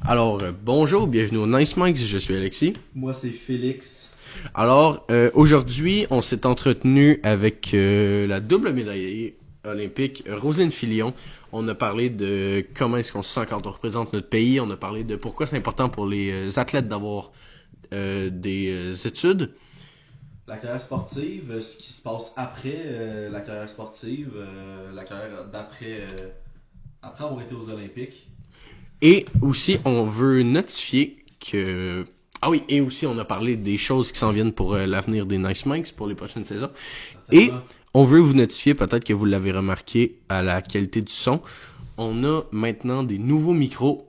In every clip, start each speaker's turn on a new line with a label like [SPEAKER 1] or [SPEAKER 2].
[SPEAKER 1] Alors, bonjour, bienvenue au Nice Minds, je suis Alexis.
[SPEAKER 2] Moi, c'est Félix.
[SPEAKER 1] Alors, aujourd'hui, on s'est entretenu avec la double médaillée olympique Roselyne Filion. On a parlé de comment est-ce qu'on se sent quand on représente notre pays. On a parlé de pourquoi c'est important pour les athlètes d'avoir des études.
[SPEAKER 2] La carrière sportive, ce qui se passe après la carrière sportive, la carrière d'après après avoir été aux Olympiques.
[SPEAKER 1] Et aussi, on veut notifier que... Ah oui, et aussi, on a parlé des choses qui s'en viennent pour l'avenir des Nice Minds pour les prochaines saisons. Et on veut vous notifier, peut-être que vous l'avez remarqué, à la qualité du son. On a maintenant des nouveaux micros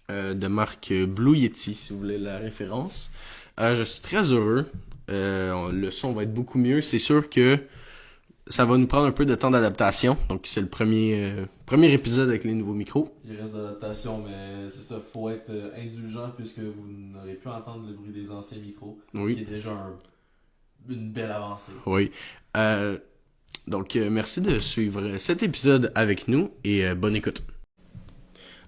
[SPEAKER 1] de marque Blue Yeti, si vous voulez la référence. Je suis très heureux. Le son va être beaucoup mieux. C'est sûr que ça va nous prendre un peu de temps d'adaptation. Donc, c'est le premier épisode avec les nouveaux micros.
[SPEAKER 2] Il reste d'adaptation, mais c'est ça, faut être indulgent puisque vous n'aurez plus à entendre le bruit des anciens micros.
[SPEAKER 1] Oui.
[SPEAKER 2] Ce qui est déjà une belle avancée.
[SPEAKER 1] Oui. Donc, merci de suivre cet épisode avec nous et bonne écoute.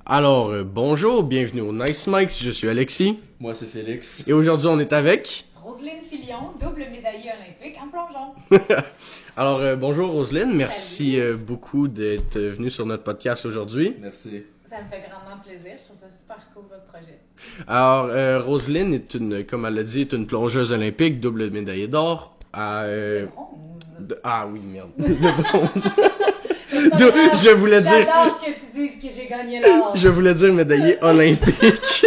[SPEAKER 1] Alors, bonjour, bienvenue au Nice Mics, je suis Alexis.
[SPEAKER 2] Moi, c'est Félix.
[SPEAKER 1] Et aujourd'hui, on est avec...
[SPEAKER 3] Roselyne Filion, double médaillée olympique en plongeon.
[SPEAKER 1] Alors, bonjour Roselyne, merci beaucoup d'être venue sur notre podcast aujourd'hui.
[SPEAKER 2] Merci.
[SPEAKER 3] Ça me fait grandement plaisir, je trouve ça super cool votre projet.
[SPEAKER 1] Alors, Roselyne est comme elle l'a dit, est une plongeuse olympique, double médaillée d'or.
[SPEAKER 3] De bronze.
[SPEAKER 1] Ah oui, merde. De bronze. Je voulais dire...
[SPEAKER 3] J'adore que tu dises que j'ai gagné l'or.
[SPEAKER 1] Je voulais dire médaillée olympique.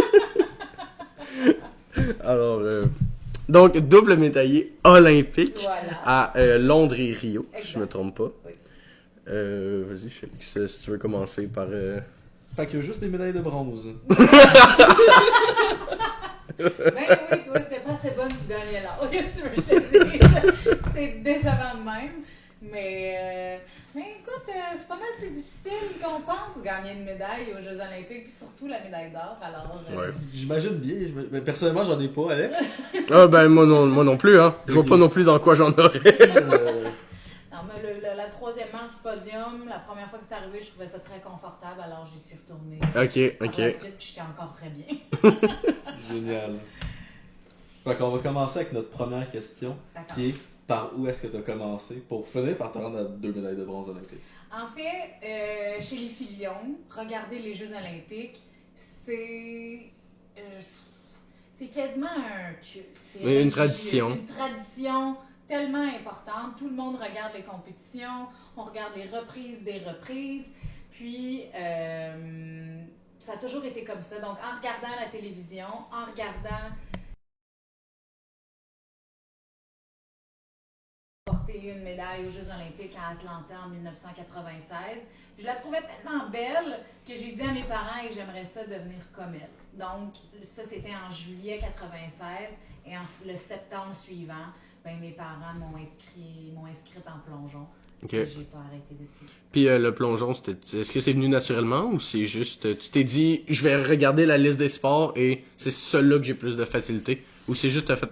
[SPEAKER 1] Alors, donc, double médaillée olympique
[SPEAKER 3] Voilà.
[SPEAKER 1] à Londres et Rio,
[SPEAKER 3] Exact.
[SPEAKER 1] si je me trompe pas.
[SPEAKER 3] Oui.
[SPEAKER 1] Vas-y, Félix, si tu veux commencer par...
[SPEAKER 2] Fait que juste des médailles de bronze.
[SPEAKER 3] Ben oui, toi, t'es pas assez bonne pour gagner l'or. Qu'est-ce que tu veux que je te dise? C'est décevant de même. Mais écoute, c'est pas mal plus difficile qu'on pense gagner une médaille aux Jeux Olympiques, puis surtout la médaille d'or. Alors,
[SPEAKER 1] Ouais.
[SPEAKER 2] J'imagine bien, mais personnellement, j'en ai pas, Alex.
[SPEAKER 1] Ah ben, moi non plus, hein. Je vois pas non plus dans quoi j'en aurais.
[SPEAKER 3] Non, mais la troisième manche du podium, la première fois que c'est arrivé, je trouvais ça très confortable, alors j'y suis retournée.
[SPEAKER 1] Ok.
[SPEAKER 3] Par la suite, puis j'étais encore très bien.
[SPEAKER 2] Génial. Fait qu'on va commencer avec notre première question,
[SPEAKER 3] D'accord.
[SPEAKER 2] qui est par où est-ce que tu as commencé pour finir par te rendre à 2 médailles de bronze olympiques?
[SPEAKER 3] En fait, chez les Filions, regarder les Jeux Olympiques, c'est quasiment un culte. C'est
[SPEAKER 1] Une tradition.
[SPEAKER 3] C'est une tradition tellement importante. Tout le monde regarde les compétitions, on regarde les reprises des reprises. Puis, ça a toujours été comme ça. Donc, en regardant la télévision, en regardant porter une médaille aux Jeux Olympiques à Atlanta en 1996. Je la trouvais tellement belle que j'ai dit à mes parents que j'aimerais ça devenir comme elle. Donc, ça, c'était en juillet 96 et le septembre suivant, ben, mes parents m'ont inscrite en plongeon.
[SPEAKER 1] Ok.
[SPEAKER 3] Et j'ai pas arrêté depuis.
[SPEAKER 1] Puis le plongeon, est-ce que c'est venu naturellement ou c'est juste, tu t'es dit, je vais regarder la liste des sports et c'est celui-là que j'ai plus de facilité? Ou c'est juste, t'as fait,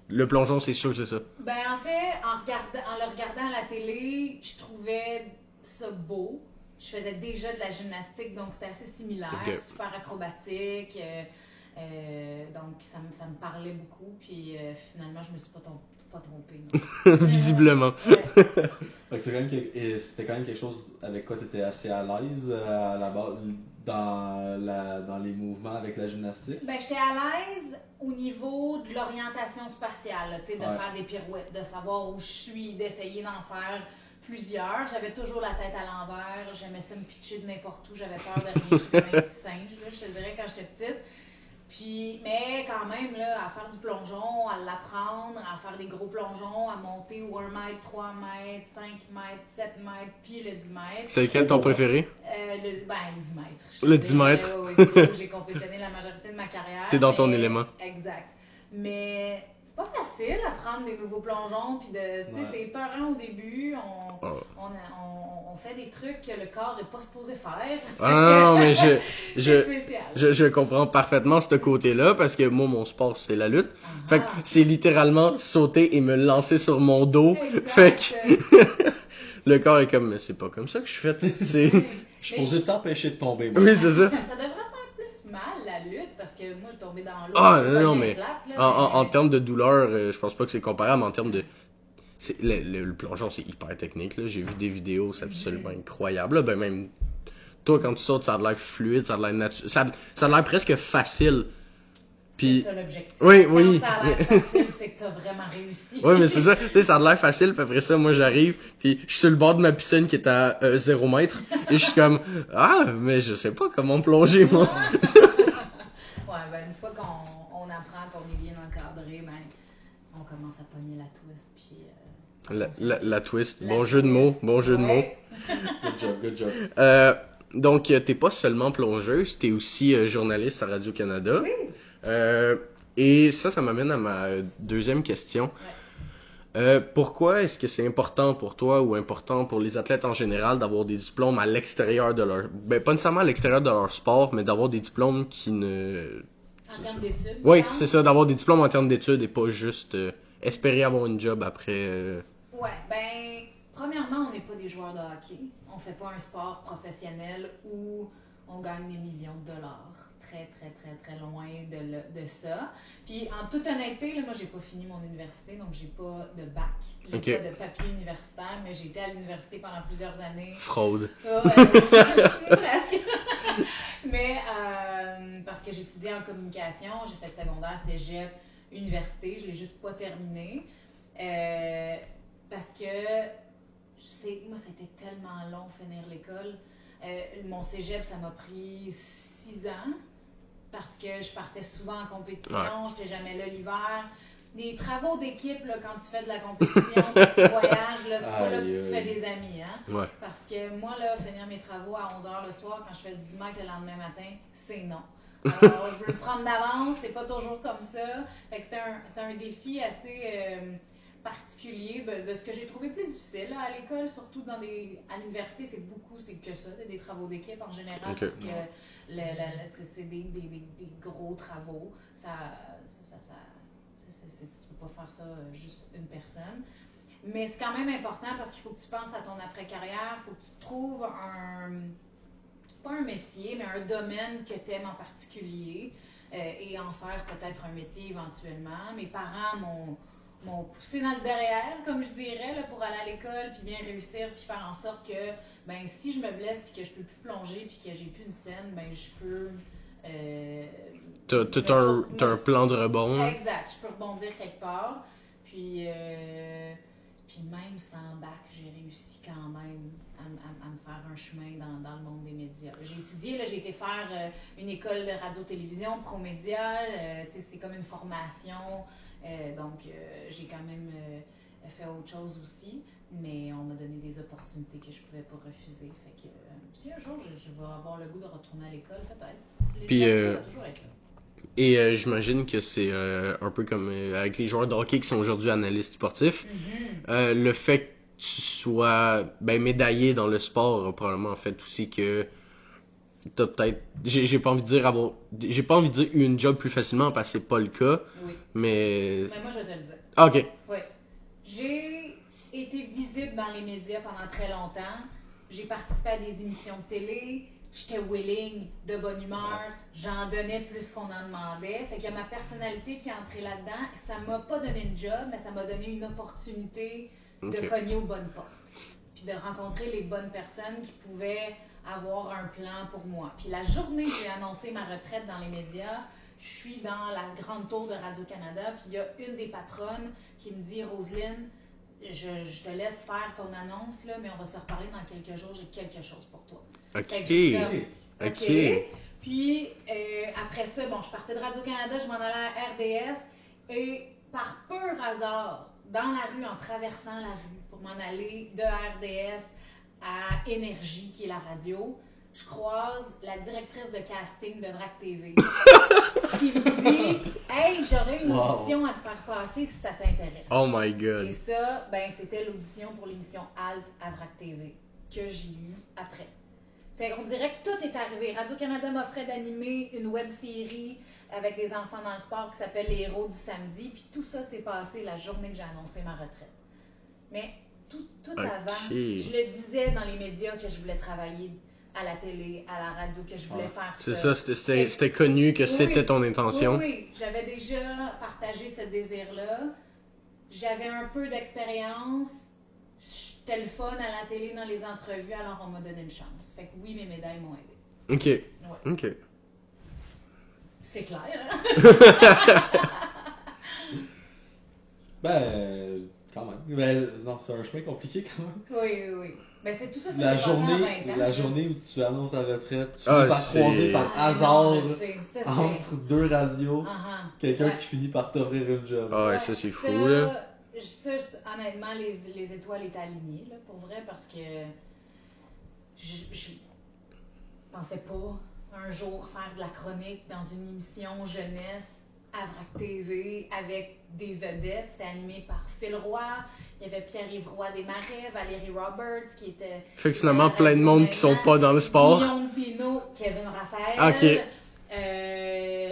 [SPEAKER 1] le plongeon, c'est sûr, c'est ça?
[SPEAKER 3] Ben, en fait, en le regardant à la télé, je trouvais ça beau. Je faisais déjà de la gymnastique, donc c'était assez similaire,
[SPEAKER 1] Ok.
[SPEAKER 3] super acrobatique. Donc, ça me parlait beaucoup. Puis finalement, je me suis pas trompée. Non.
[SPEAKER 1] Visiblement.
[SPEAKER 3] Ouais.
[SPEAKER 2] Fait que c'était quand même quelque chose avec quoi tu étais assez à l'aise à la base dans les mouvements avec la gymnastique?
[SPEAKER 3] Ben, j'étais à l'aise au niveau de l'orientation spatiale, là, tu sais, de
[SPEAKER 2] Ouais.
[SPEAKER 3] faire des pirouettes, de savoir où je suis, d'essayer d'en faire plusieurs. J'avais toujours la tête à l'envers, j'aimais ça me pitcher de n'importe où, j'avais peur de rien, j'étais comme un petit singe, là, je te dirais, quand j'étais petite. Puis, mais quand même, là, à faire du plongeon, à l'apprendre, à faire des gros plongeons, à monter au 1 mètre, 3 mètres, 5 mètres, 7 mètres, puis le 10 mètres.
[SPEAKER 1] C'est lequel ton préféré?
[SPEAKER 3] Le 10 mètres.
[SPEAKER 1] Le 10 mètres.
[SPEAKER 3] Oui, c'est là où j'ai compétitionné la majorité de ma carrière.
[SPEAKER 1] T'es dans ton élément.
[SPEAKER 3] Exact. Mais c'est pas facile à prendre des nouveaux plongeons, puis tu sais,
[SPEAKER 2] Ouais.
[SPEAKER 3] c'est épeurant au début.
[SPEAKER 1] Oh.
[SPEAKER 3] On fait des trucs que le corps est pas supposé faire.
[SPEAKER 1] Ah non, mais
[SPEAKER 3] C'est spécial.
[SPEAKER 1] je comprends parfaitement ce côté-là parce que moi, mon sport, c'est la lutte.
[SPEAKER 3] Ah.
[SPEAKER 1] Fait que c'est littéralement sauter et me lancer sur mon dos.
[SPEAKER 3] Exact.
[SPEAKER 1] Fait que le corps est comme, mais c'est pas comme ça que je fais. C'est...
[SPEAKER 2] Je suis posé de t'empêcher de tomber.
[SPEAKER 1] Oui, c'est ça.
[SPEAKER 3] Ça devrait faire plus mal, tomber dans l'eau.
[SPEAKER 1] Ah,
[SPEAKER 3] c'est
[SPEAKER 1] non,
[SPEAKER 3] pas
[SPEAKER 1] non,
[SPEAKER 3] bien
[SPEAKER 1] mais
[SPEAKER 3] plate, là,
[SPEAKER 1] en termes de douleur, je pense pas que c'est comparable, mais en termes de... Le plongeon, c'est hyper technique, là. J'ai vu des vidéos, c'est absolument incroyable. Là, ben même, toi, quand tu sautes, ça a l'air fluide, ça a l'air naturel. Ça a l'air presque facile. Puis...
[SPEAKER 3] C'est ça l'objectif.
[SPEAKER 1] Oui,
[SPEAKER 3] Quand
[SPEAKER 1] oui.
[SPEAKER 3] ça a l'air facile, c'est que t'as vraiment réussi.
[SPEAKER 1] Oui, mais c'est ça. Tu sais, ça a l'air facile, puis après ça, moi, j'arrive, puis je suis sur le bord de ma piscine qui est à 0 mètre, et je suis comme, ah, mais je sais pas comment plonger, moi.
[SPEAKER 3] Ouais, ben une fois qu'on apprend qu'on est bien encadré, ben on commence à pogner la twist, puis...
[SPEAKER 1] La twist.
[SPEAKER 3] La
[SPEAKER 1] Bon jeu de
[SPEAKER 3] twist.
[SPEAKER 1] mots, bon jeu de mots.
[SPEAKER 3] Ouais.
[SPEAKER 2] Good job.
[SPEAKER 1] Donc, t'es pas seulement plongeuse, t'es aussi journaliste à Radio-Canada.
[SPEAKER 3] Oui.
[SPEAKER 1] Et ça m'amène à ma deuxième question. Pourquoi est-ce que c'est important pour toi ou important pour les athlètes en général d'avoir des diplômes à l'extérieur de leur... Ben, pas nécessairement à l'extérieur de leur sport, mais d'avoir des diplômes qui ne...
[SPEAKER 3] En termes d'études.
[SPEAKER 1] Oui,
[SPEAKER 3] tu penses?
[SPEAKER 1] c'est ça, d'avoir des diplômes en termes d'études et pas juste espérer avoir une job après...
[SPEAKER 3] Ouais, ben, premièrement, on n'est pas des joueurs de hockey. On fait pas un sport professionnel où on gagne des millions de dollars. Très, très, très, très loin de ça. Puis, en toute honnêteté, là, moi, j'ai pas fini mon université, donc j'ai pas de bac. J'ai
[SPEAKER 1] Ok.
[SPEAKER 3] pas de papier universitaire, mais j'ai été à l'université pendant plusieurs années.
[SPEAKER 1] Fraude.
[SPEAKER 3] Presque. Mais parce que j'étudiais en communication, j'ai fait secondaire, cégep, université, je l'ai juste pas terminé. Parce que moi, ça a été tellement long finir l'école. Mon cégep, ça m'a pris 6 ans parce que je partais souvent en compétition, j'étais jamais là l'hiver. Des travaux d'équipe, là, quand tu fais de la compétition, quand tu voyages, là, c'est pas là que tu te fais des amis. Hein?
[SPEAKER 1] Ouais.
[SPEAKER 3] Parce que moi, là, finir mes travaux à 11h le soir quand je fais du dimanche le lendemain matin, c'est non. Alors, je veux le prendre d'avance, c'est pas toujours comme ça. Fait que c'était un défi assez particulier de ce que j'ai trouvé plus difficile là, à l'école, surtout à l'université, c'est que ça, des travaux d'équipe en général,
[SPEAKER 1] Ok.
[SPEAKER 3] parce que c'est des gros travaux. Tu peux pas faire ça juste une personne. Mais c'est quand même important parce qu'il faut que tu penses à ton après-carrière, il faut que tu trouves pas un métier, mais un domaine que tu aimes en particulier et en faire peut-être un métier éventuellement. Mes parents m'ont poussé dans le derrière, comme je dirais, là, pour aller à l'école, puis bien réussir, puis faire en sorte que ben, si je me blesse, puis que je peux plus plonger, puis que j'ai plus une scène, ben, je peux...
[SPEAKER 1] T'as un plan de rebond. Hein?
[SPEAKER 3] Exact, je peux rebondir quelque part. Puis même sans bac, j'ai réussi quand même à me faire un chemin dans le monde des médias. J'ai étudié, là, j'ai été faire une école de radio-télévision, ProMédia, c'est comme une formation. Donc, j'ai quand même fait autre chose aussi, mais on m'a donné des opportunités que je pouvais pas refuser. Fait que si un jour je vais avoir le goût de retourner à l'école, peut-être.
[SPEAKER 1] Puis,
[SPEAKER 3] L'université va toujours être là.
[SPEAKER 1] Et j'imagine que c'est un peu comme avec les joueurs de hockey qui sont aujourd'hui analystes sportifs. Le fait que tu sois médaillé dans le sport a probablement fait aussi que t'as peut-être... J'ai pas envie de dire eu une job plus facilement parce que c'est pas le cas.
[SPEAKER 3] Oui.
[SPEAKER 1] Mais
[SPEAKER 3] moi, je vais te le dire.
[SPEAKER 1] Ah, ok.
[SPEAKER 3] Oui. J'ai été visible dans les médias pendant très longtemps. J'ai participé à des émissions de télé. J'étais willing, de bonne humeur. J'en donnais plus qu'on en demandait. Fait qu'il y a ma personnalité qui est entrée là-dedans. Ça m'a pas donné une job, mais ça m'a donné une opportunité de cogner aux bonnes portes. Puis de rencontrer les bonnes personnes qui pouvaient avoir un plan pour moi. Puis la journée que j'ai annoncé ma retraite dans les médias, je suis dans la grande tour de Radio-Canada, puis il y a une des patronnes qui me dit « Roselyne, je te laisse faire ton annonce, là, mais on va se reparler dans quelques jours, j'ai quelque chose pour toi. »
[SPEAKER 1] Ok.
[SPEAKER 3] Fait que je suis comme,
[SPEAKER 1] Ok.
[SPEAKER 3] Puis après ça, je partais de Radio-Canada, je m'en allais à RDS, et par pur hasard, dans la rue, en traversant la rue, pour m'en aller de RDS à Énergie, qui est la radio, je croise la directrice de casting de VRAC TV qui me dit « Hey, j'aurais une audition à te faire passer si ça t'intéresse. »
[SPEAKER 1] Oh my god.
[SPEAKER 3] Et ça, c'était l'audition pour l'émission Alt à VRAC TV que j'ai eue après. Fait qu'on dirait que tout est arrivé. Radio-Canada m'offrait d'animer une web-série avec des enfants dans le sport qui s'appelle Les Héros du samedi, puis tout ça s'est passé la journée que j'ai annoncé ma retraite. Mais tout avant, je le disais dans les médias que je voulais travailler à la télé, à la radio, que je voulais faire
[SPEAKER 1] C'est
[SPEAKER 3] ça.
[SPEAKER 1] ça, c'était connu que c'était ton intention.
[SPEAKER 3] Oui, j'avais déjà partagé ce désir-là. J'avais un peu d'expérience. J'étais le fun à la télé dans les entrevues, alors on m'a donné une chance. Fait que oui, mes médailles m'ont aidé.
[SPEAKER 1] Ok.
[SPEAKER 3] Ouais.
[SPEAKER 1] Ok.
[SPEAKER 3] C'est clair, hein?
[SPEAKER 2] Quand même. Ben, non, c'est un chemin compliqué quand même.
[SPEAKER 3] Oui. Ben, c'est tout ça,
[SPEAKER 2] La
[SPEAKER 3] passé en 20 ans.
[SPEAKER 2] la journée où tu annonces ta retraite, tu
[SPEAKER 1] Ah,
[SPEAKER 2] finis par
[SPEAKER 1] c'est-
[SPEAKER 2] croiser par
[SPEAKER 3] Ah,
[SPEAKER 2] hasard
[SPEAKER 3] non, je sais. C'était
[SPEAKER 2] entre deux radios
[SPEAKER 3] Uh-huh.
[SPEAKER 2] quelqu'un
[SPEAKER 3] Ouais.
[SPEAKER 2] qui finit par t'offrir une job.
[SPEAKER 1] Ah ouais, ça c'est fou là.
[SPEAKER 3] Honnêtement, les étoiles étaient alignées, là, pour vrai, parce que je pensais pas un jour faire de la chronique dans une émission jeunesse à Vrac TV avec des vedettes. C'était animé par Phil Roy, il y avait Pierre-Yves Roy Desmarais, Valérie Roberts qui était...
[SPEAKER 1] Fait que finalement, plein de monde qui sont pas dans le sport.
[SPEAKER 3] Guillaume Pinot, Kevin Raphaël,
[SPEAKER 1] Ok.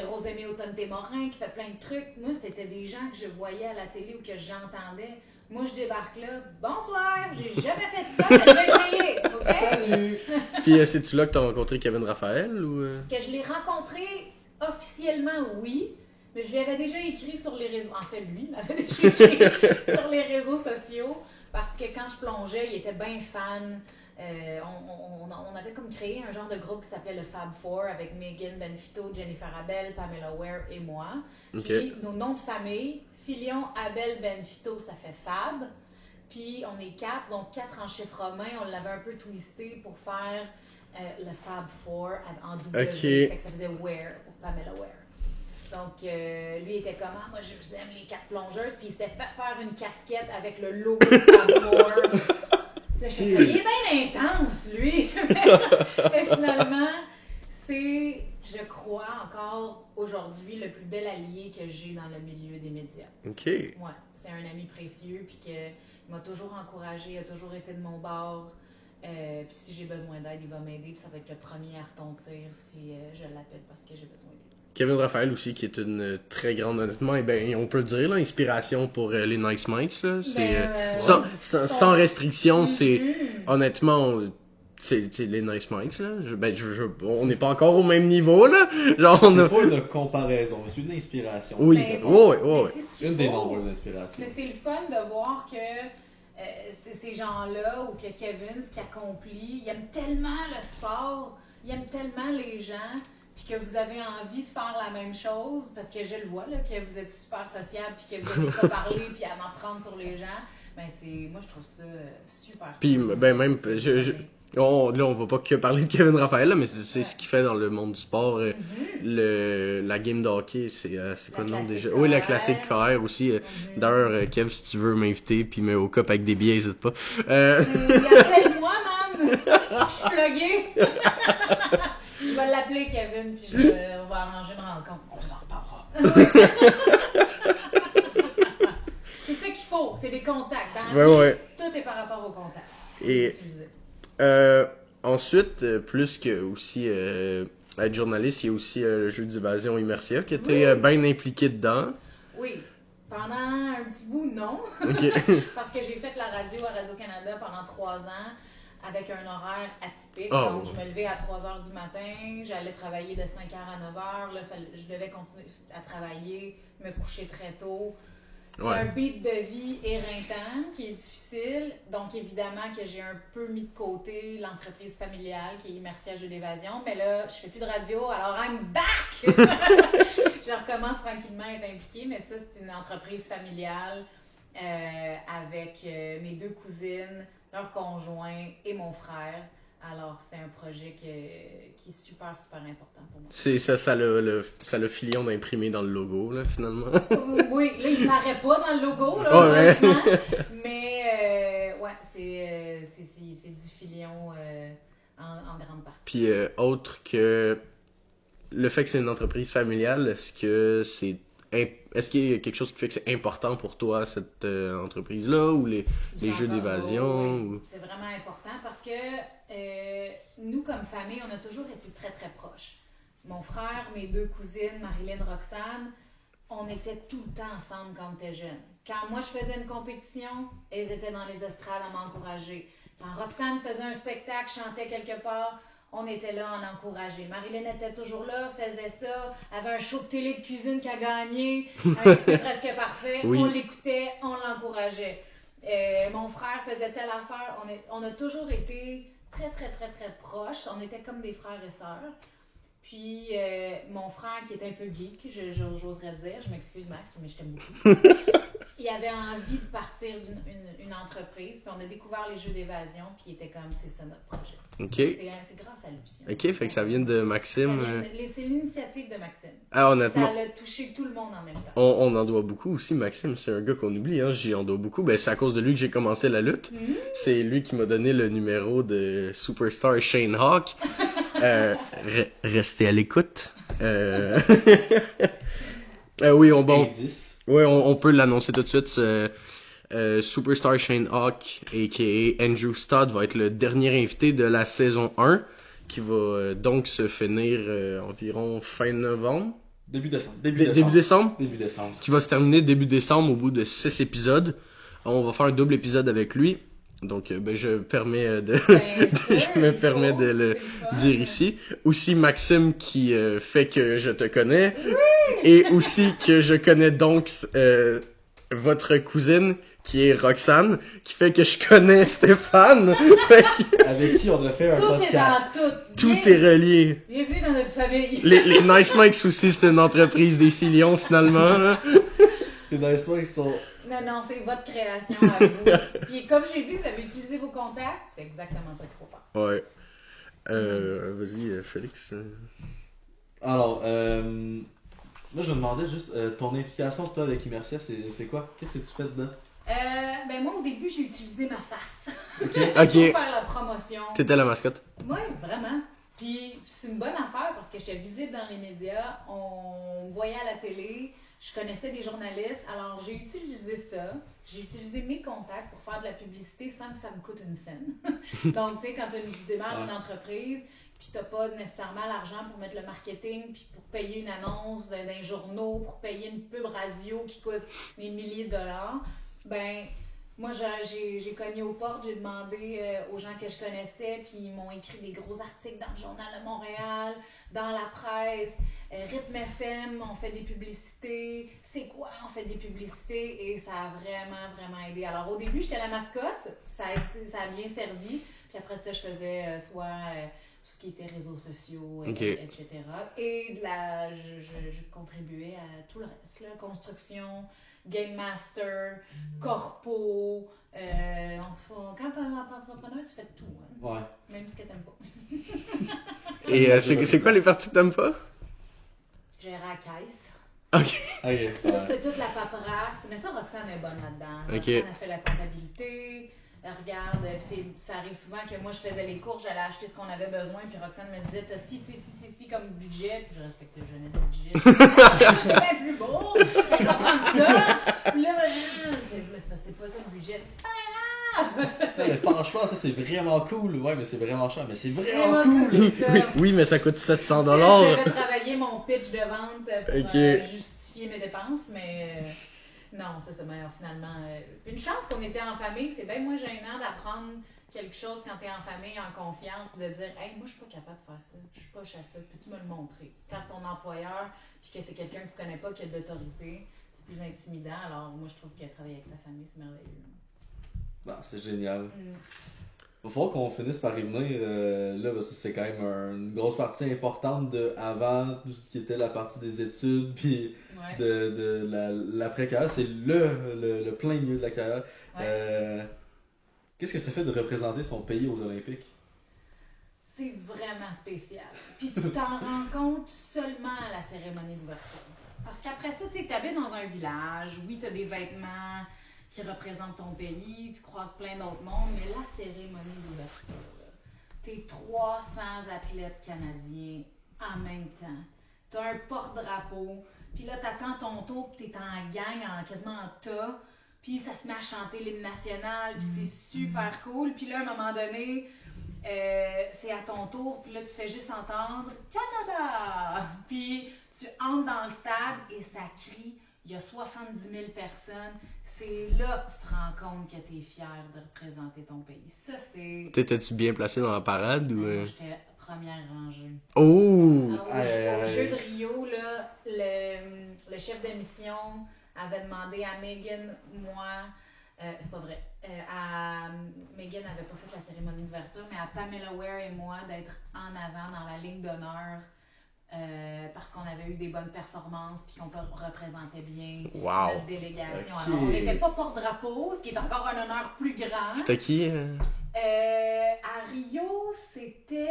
[SPEAKER 3] Rosemée Automne-Témorin qui fait plein de trucs. Moi, c'était des gens que je voyais à la télé ou que j'entendais. Moi, je débarque là. Bonsoir, j'ai jamais fait de ça, mais je vais essayer. OK?
[SPEAKER 2] Salut!
[SPEAKER 1] Puis c'est-tu là que t'as rencontré Kevin Raphaël ou
[SPEAKER 3] Que je l'ai rencontré officiellement, oui. Mais je lui avais déjà écrit sur les réseaux. En fait, lui m'avait déjà écrit sur les réseaux sociaux. Parce que quand je plongeais, il était bien fan. On avait comme créé un genre de groupe qui s'appelait le Fab Four avec Megan Benfito, Jennifer Abel, Pamela Ware et moi.
[SPEAKER 1] Ok.
[SPEAKER 3] Puis nos noms de famille, Filion, Abel, Benfito, ça fait Fab. Puis on est 4, donc 4 en chiffre romain. On l'avait un peu twisté pour faire le Fab Four en W.
[SPEAKER 1] Ok.
[SPEAKER 3] Fait que ça faisait Ware pour Pamela Ware. Donc, lui était comment? Moi, je vous aime les 4 plongeuses. Puis il s'était fait faire une casquette avec le logo de Fab Four. Là, je me il est bien intense, lui. Mais finalement, c'est, je crois, encore aujourd'hui, le plus bel allié que j'ai dans le milieu des médias.
[SPEAKER 1] Ok.
[SPEAKER 3] Ouais, c'est un ami précieux, puis qu'il m'a toujours encouragé, il a toujours été de mon bord. Puis si j'ai besoin d'aide, il va m'aider, puis ça va être le premier à retentir si je l'appelle parce que j'ai besoin de lui.
[SPEAKER 1] Kevin Raphaël aussi, qui est une très grande, honnêtement, et ben, on peut le dire, là, inspiration pour les Nice Mikes. Là. C'est, sans restriction, c'est honnêtement, c'est les Nice Mikes. Là. On n'est pas encore au même niveau. Là. Genre,
[SPEAKER 2] C'est pas une comparaison, c'est une inspiration.
[SPEAKER 1] Oui,
[SPEAKER 3] Mais
[SPEAKER 1] ouais.
[SPEAKER 3] c'est
[SPEAKER 2] Une des
[SPEAKER 3] faut.
[SPEAKER 2] nombreuses inspirations.
[SPEAKER 3] Mais c'est le fun de voir que ces gens-là ou que Kevin, ce qu'il accomplit, il aime tellement le sport, il aime tellement les gens, puis que vous avez envie de faire la même chose, parce que je le vois, là, que vous êtes super sociable, puis que vous aimez ça parler, puis à en prendre sur les gens. Ben moi, je trouve ça super
[SPEAKER 1] Puis,
[SPEAKER 3] cool.
[SPEAKER 1] ben même, là, on va pas que parler de Kevin Raphaël, là, mais c'est ce qu'il fait dans le monde du sport. La game de hockey, c'est quoi le nom déjà? Oui, la classique KR aussi. D'ailleurs, Kev, si tu veux m'inviter puis me hook up avec des billets, n'hésite pas.
[SPEAKER 3] Appelle-moi, man! Je suis pluguée! Je vais l'appeler Kevin, puis on va arranger une rencontre. On s'en reparlera. C'est ça qu'il faut, c'est des contacts. Dans la vie, tout est par rapport aux contacts.
[SPEAKER 1] Et ensuite, plus que aussi être journaliste, il y a aussi le jeu d'évasion immersive qui était bien impliqué dedans.
[SPEAKER 3] Oui. Pendant un petit bout, non.
[SPEAKER 1] Okay.
[SPEAKER 3] Parce que j'ai fait la radio à Radio-Canada pendant 3 ans avec un horaire atypique.
[SPEAKER 1] Oh.
[SPEAKER 3] Donc, je me levais à 3 h du matin, j'allais travailler de 5 h à 9 h. Là, je devais continuer à travailler, me coucher très tôt. C'est un beat de vie éreintant qui est difficile. Donc, évidemment que j'ai un peu mis de côté l'entreprise familiale qui est Immersia Jeux d'évasion. Mais là, je fais plus de radio, alors I'm back! Je recommence tranquillement à être impliquée, mais ça, c'est une entreprise familiale avec mes 2 cousines, leurs conjoints et mon frère. Alors, c'était un projet qui est super important pour moi.
[SPEAKER 1] Ça le filion d'imprimer dans le logo, là, finalement.
[SPEAKER 3] Oui, là, il paraît pas dans le logo, là, heureusement. Mais, c'est du filion en grande partie.
[SPEAKER 1] Puis, autre que le fait que c'est une entreprise familiale, est-ce qu'il y a quelque chose qui fait que c'est important pour toi, cette entreprise-là, ou les jeux d'évasion?
[SPEAKER 3] Oui. C'est vraiment important parce que nous, comme famille, on a toujours été très, très proches. Mon frère, mes 2 cousines, Marilyn, Roxane, on était tout le temps ensemble quand on était jeunes. Quand moi, je faisais une compétition, elles étaient dans les estrades à m'encourager. Quand Roxane faisait un spectacle, chantait quelque part, on était là, on l'encourageait. Marilyn était toujours là, faisait ça, avait un show de télé de cuisine qui a gagné, un super presque parfait,
[SPEAKER 1] Oui.
[SPEAKER 3] on l'écoutait, on l'encourageait. Mon frère faisait telle affaire, on a toujours été très, très, très, très proches, on était comme des frères et sœurs. Puis mon frère qui était un peu geek, j'oserais dire, je m'excuse Max, mais je t'aime beaucoup. Il avait envie de partir d'une entreprise, puis on a découvert les jeux d'évasion, puis il était comme, c'est ça notre projet.
[SPEAKER 1] Ok.
[SPEAKER 3] C'est grâce à lui.
[SPEAKER 1] Ok, fait que ça vient de Maxime.
[SPEAKER 3] C'est l'initiative de Maxime.
[SPEAKER 1] Ah, honnêtement.
[SPEAKER 3] Ça a touché tout le monde en même temps.
[SPEAKER 1] On en doit beaucoup aussi, Maxime. C'est un gars qu'on oublie, hein. J'y en dois beaucoup. Ben, c'est à cause de lui que j'ai commencé la lutte. C'est lui qui m'a donné le numéro de Superstar Shane Hawk. Restez à l'écoute. Oui, on peut l'annoncer tout de suite. Superstar Shane Hawk, a.k.a. Andrew Stott, va être le dernier invité de la saison 1, qui va donc se finir environ fin novembre.
[SPEAKER 2] Début décembre.
[SPEAKER 1] Début décembre?
[SPEAKER 2] Début décembre.
[SPEAKER 1] Qui va se terminer début décembre au bout de 6 épisodes. On va faire un double épisode avec lui. Donc, je me permets de le dire ici. Aussi, Maxime qui fait que je te connais.
[SPEAKER 3] Oui!
[SPEAKER 1] Et aussi que je connais donc votre cousine, qui est Roxane, qui fait que je connais Stéphane.
[SPEAKER 2] Avec qui on a fait un podcast.
[SPEAKER 1] Tout est relié.
[SPEAKER 3] Bienvenue dans notre famille.
[SPEAKER 1] Les Nice Mikes aussi, c'est une entreprise des filions, finalement. Là.
[SPEAKER 2] Les Nice Mikes sont...
[SPEAKER 3] Non, c'est votre création à vous. Puis comme je l'ai dit, vous avez utilisé vos contacts, c'est exactement ça qu'il faut faire.
[SPEAKER 1] Ouais. Vas-y, Félix.
[SPEAKER 2] Alors, moi je me demandais juste, ton implication toi avec Immersia, c'est quoi? Qu'est-ce que tu fais dedans?
[SPEAKER 3] Moi au début j'ai utilisé ma face
[SPEAKER 2] Ok.
[SPEAKER 3] pour faire la promotion.
[SPEAKER 1] T'étais la mascotte?
[SPEAKER 3] Oui, vraiment. Puis c'est une bonne affaire parce que j'étais visible dans les médias, on me voyait à la télé, je connaissais des journalistes, alors j'ai utilisé ça. J'ai utilisé mes contacts pour faire de la publicité sans que ça me coûte une scène. Donc, tu sais, quand tu démarres une entreprise, puis tu n'as pas nécessairement l'argent pour mettre le marketing, puis pour payer une annonce dans les journaux, pour payer une pub radio qui coûte des milliers de dollars, ben, moi, j'ai cogné aux portes, j'ai demandé aux gens que je connaissais, puis ils m'ont écrit des gros articles dans le Journal de Montréal, dans la presse, Rythme FM, on fait des publicités, C'est quoi, on fait des publicités, et ça a vraiment, vraiment aidé. Alors, au début, j'étais la mascotte, ça a bien servi, puis après ça, je faisais soit tout ce qui était réseaux sociaux, etc. Et je contribuais à tout le reste, là, construction, Game Master, corpo. Quand t'es entrepreneur, tu fais tout. Hein?
[SPEAKER 2] Ouais.
[SPEAKER 3] Même ce que t'aimes pas.
[SPEAKER 1] Et c'est quoi les parties que t'aimes pas?
[SPEAKER 3] Gérer la caisse.
[SPEAKER 1] Ok.
[SPEAKER 3] C'est toute la paperasse. Mais ça, Roxane est bonne là-dedans.
[SPEAKER 1] Okay.
[SPEAKER 3] Roxane a fait la comptabilité. Regarde, ça arrive souvent que moi je faisais les courses, j'allais acheter ce qu'on avait besoin, puis Roxane me disait t'as si comme budget, puis je respectais jamais le budget. C'est plus beau, je vais prendre ça. Puis là, mais c'était pas ça le budget, c'est pas grave.
[SPEAKER 2] Mais franchement, ça c'est vraiment cool. Ouais, mais c'est vraiment cher, mais c'est vraiment cool.
[SPEAKER 1] Oui, mais ça coûte $700.
[SPEAKER 3] J'avais travaillé mon pitch de vente pour justifier mes dépenses, mais. Non, c'est ça, mais finalement, une chance qu'on était en famille, c'est bien moins gênant d'apprendre quelque chose quand t'es en famille, en confiance, puis de dire « Hey, moi, je suis pas capable de faire ça, je suis pas chasseuse, peux-tu me le montrer? » Quand c'est ton employeur, puis que c'est quelqu'un que tu connais pas, qui a de l'autorité, c'est plus intimidant, alors moi, je trouve que travailler avec sa famille, c'est merveilleux.
[SPEAKER 2] Non, c'est génial. Il va falloir qu'on finisse par y venir, là, parce que c'est quand même une grosse partie importante de avant tout ce qui était la partie des études, puis de l'après-carrière, c'est le plein milieu de la carrière. Ouais. Qu'est-ce que ça fait de représenter son pays aux Olympiques?
[SPEAKER 3] C'est vraiment spécial. Puis tu t'en rends compte seulement à la cérémonie d'ouverture. Parce qu'après ça, tu sais, t'habites dans un village, oui, t'as des vêtements qui représentent ton pays, tu croises plein d'autres mondes, mais la cérémonie d'ouverture, t'es 300 athlètes canadiens en même temps. T'as un porte-drapeau, puis là, t'attends ton tour, puis t'es en gang, quasiment en tas, puis ça se met à chanter l'hymne national, puis c'est super cool. Puis là, à un moment donné, c'est à ton tour, puis là, tu fais juste entendre « Canada !» Puis tu entres dans le stade et ça crie il y a 70 000 personnes. C'est là que tu te rends compte que tu es fier de représenter ton pays. Ça, c'est...
[SPEAKER 1] T'étais-tu bien placé dans la parade ou...
[SPEAKER 3] Moi, j'étais première rangée.
[SPEAKER 1] Oh!
[SPEAKER 3] Au jeu de Rio, là, le chef de mission avait demandé à Megan, moi... c'est pas vrai. Megan n'avait pas fait la cérémonie d'ouverture, mais à Pamela Ware et moi d'être en avant dans la ligne d'honneur parce qu'on avait eu des bonnes performances puis qu'on représentait bien notre délégation.
[SPEAKER 2] Okay.
[SPEAKER 3] Alors, on n'était pas porte-drapeau, ce qui est encore un honneur plus grand.
[SPEAKER 1] C'était qui?
[SPEAKER 3] À Rio, c'était...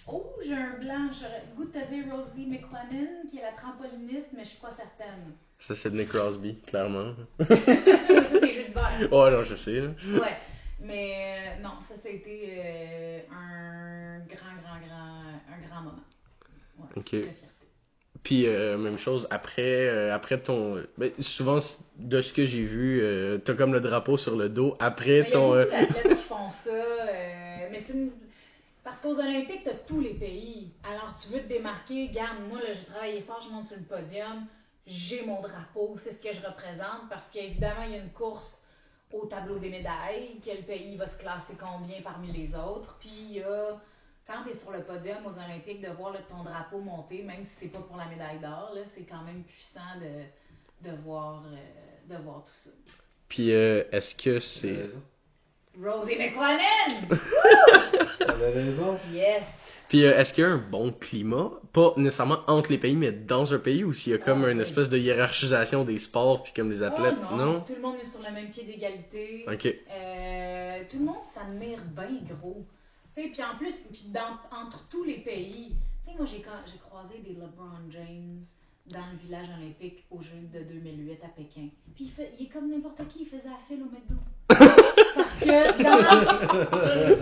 [SPEAKER 3] Oh, j'ai un blanc. J'aurais le goût de te dire Rosie McLennan, qui est la trampoliniste, mais je suis pas certaine.
[SPEAKER 1] Ça, c'est Sidney Crosby, clairement.
[SPEAKER 3] Ça, c'est Jeux d'hiver.
[SPEAKER 1] Oh non, je sais. Là.
[SPEAKER 3] Ouais. Mais non, ça a été un grand moment. Ouais,
[SPEAKER 1] Ok.
[SPEAKER 3] de fierté.
[SPEAKER 1] Puis, même chose, après ton... Ben, souvent, de ce que j'ai vu, t'as comme le drapeau sur le dos. Après
[SPEAKER 3] Mais
[SPEAKER 1] ton...
[SPEAKER 3] il y a beaucoup d'athlètes qui font ça. Mais c'est une... Parce qu'aux Olympiques, t'as tous les pays. Alors, tu veux te démarquer. Regarde, moi, là, j'ai travaillé fort, je monte sur le podium. J'ai mon drapeau, c'est ce que je représente. Parce qu'évidemment, il y a une course au tableau des médailles. Quel pays va se classer combien parmi les autres. Puis, il y a... Quand tu es sur le podium aux Olympiques, de voir là, ton drapeau monter, même si c'est pas pour la médaille d'or, là, c'est quand même puissant de voir tout ça.
[SPEAKER 1] Puis, est-ce que c'est...
[SPEAKER 3] Rosie McLennan!
[SPEAKER 2] T'avais raison.
[SPEAKER 3] Yes!
[SPEAKER 1] Puis, est-ce qu'il y a un bon climat? Pas nécessairement entre les pays, mais dans un pays, ou s'il y a comme une espèce de hiérarchisation des sports, puis comme les athlètes, non?
[SPEAKER 3] Tout le monde est sur le même pied d'égalité.
[SPEAKER 1] Ok.
[SPEAKER 3] Tout le monde s'admire bien gros. Puis en plus, entre tous les pays, moi j'ai croisé des LeBron James dans le village olympique aux Jeux de 2008 à Pékin. Puis il est comme n'importe qui, il faisait la file au McDo. Parce que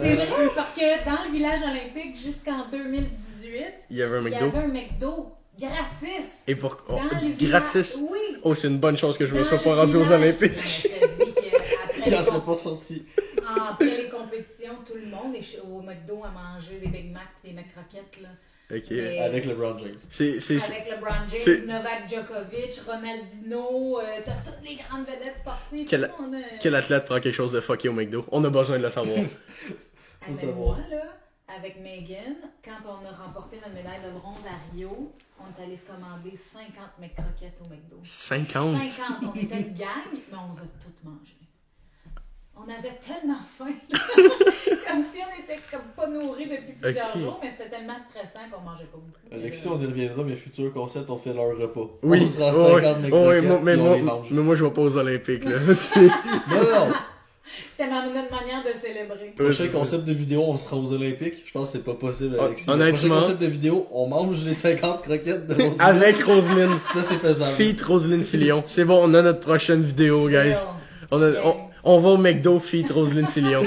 [SPEAKER 3] c'est vrai, parce que dans le village olympique jusqu'en 2018,
[SPEAKER 1] il y avait un
[SPEAKER 3] McDo gratis.
[SPEAKER 1] Et pour
[SPEAKER 3] gratis?
[SPEAKER 1] Oui.
[SPEAKER 3] Oui.
[SPEAKER 1] Oh, c'est une bonne chose que je me sois pas rendu aux Olympiques.
[SPEAKER 3] Je te dis qu'après
[SPEAKER 2] Il en serait pas sorti.
[SPEAKER 3] Après les compétitions, tout le monde est au McDo à manger des Big Mac et des McCroquettes, là.
[SPEAKER 1] Ok.
[SPEAKER 3] Mais...
[SPEAKER 2] Avec LeBron James.
[SPEAKER 3] Avec LeBron James, Novak Djokovic, Ronaldinho, t'as toutes les grandes vedettes sportives.
[SPEAKER 1] Quel athlète prend quelque chose de fucké au McDo? On a besoin de le savoir.
[SPEAKER 3] Moi, là, avec Megan, quand on a remporté notre médaille de bronze à Rio, on est allé se commander 50 McCroquettes au McDo.
[SPEAKER 1] 50?
[SPEAKER 3] 50. On était une gang, mais on les a toutes mangées. On avait tellement faim, comme si on était comme pas nourris depuis plusieurs jours, mais c'était tellement stressant qu'on mangeait pas beaucoup.
[SPEAKER 2] Alexis, on y reviendra, mes futurs concepts, on fait leur repas.
[SPEAKER 1] Oui,
[SPEAKER 2] on se 50
[SPEAKER 1] mais moi je vais pas aux Olympiques, là.
[SPEAKER 2] Non.
[SPEAKER 3] C'était notre manière de célébrer.
[SPEAKER 2] Prochain concept de vidéo, on sera aux Olympiques. Je pense que c'est pas possible, Alexis.
[SPEAKER 1] Honnêtement.
[SPEAKER 2] Prochain concept de vidéo, on mange les 50 croquettes de Roselyne.
[SPEAKER 1] Avec Roselyne.
[SPEAKER 2] Ça, c'est faisable.
[SPEAKER 1] Feat Roselyne Filion. C'est bon, on a notre prochaine vidéo, guys. On va au McDo, feat Roselyne Filion.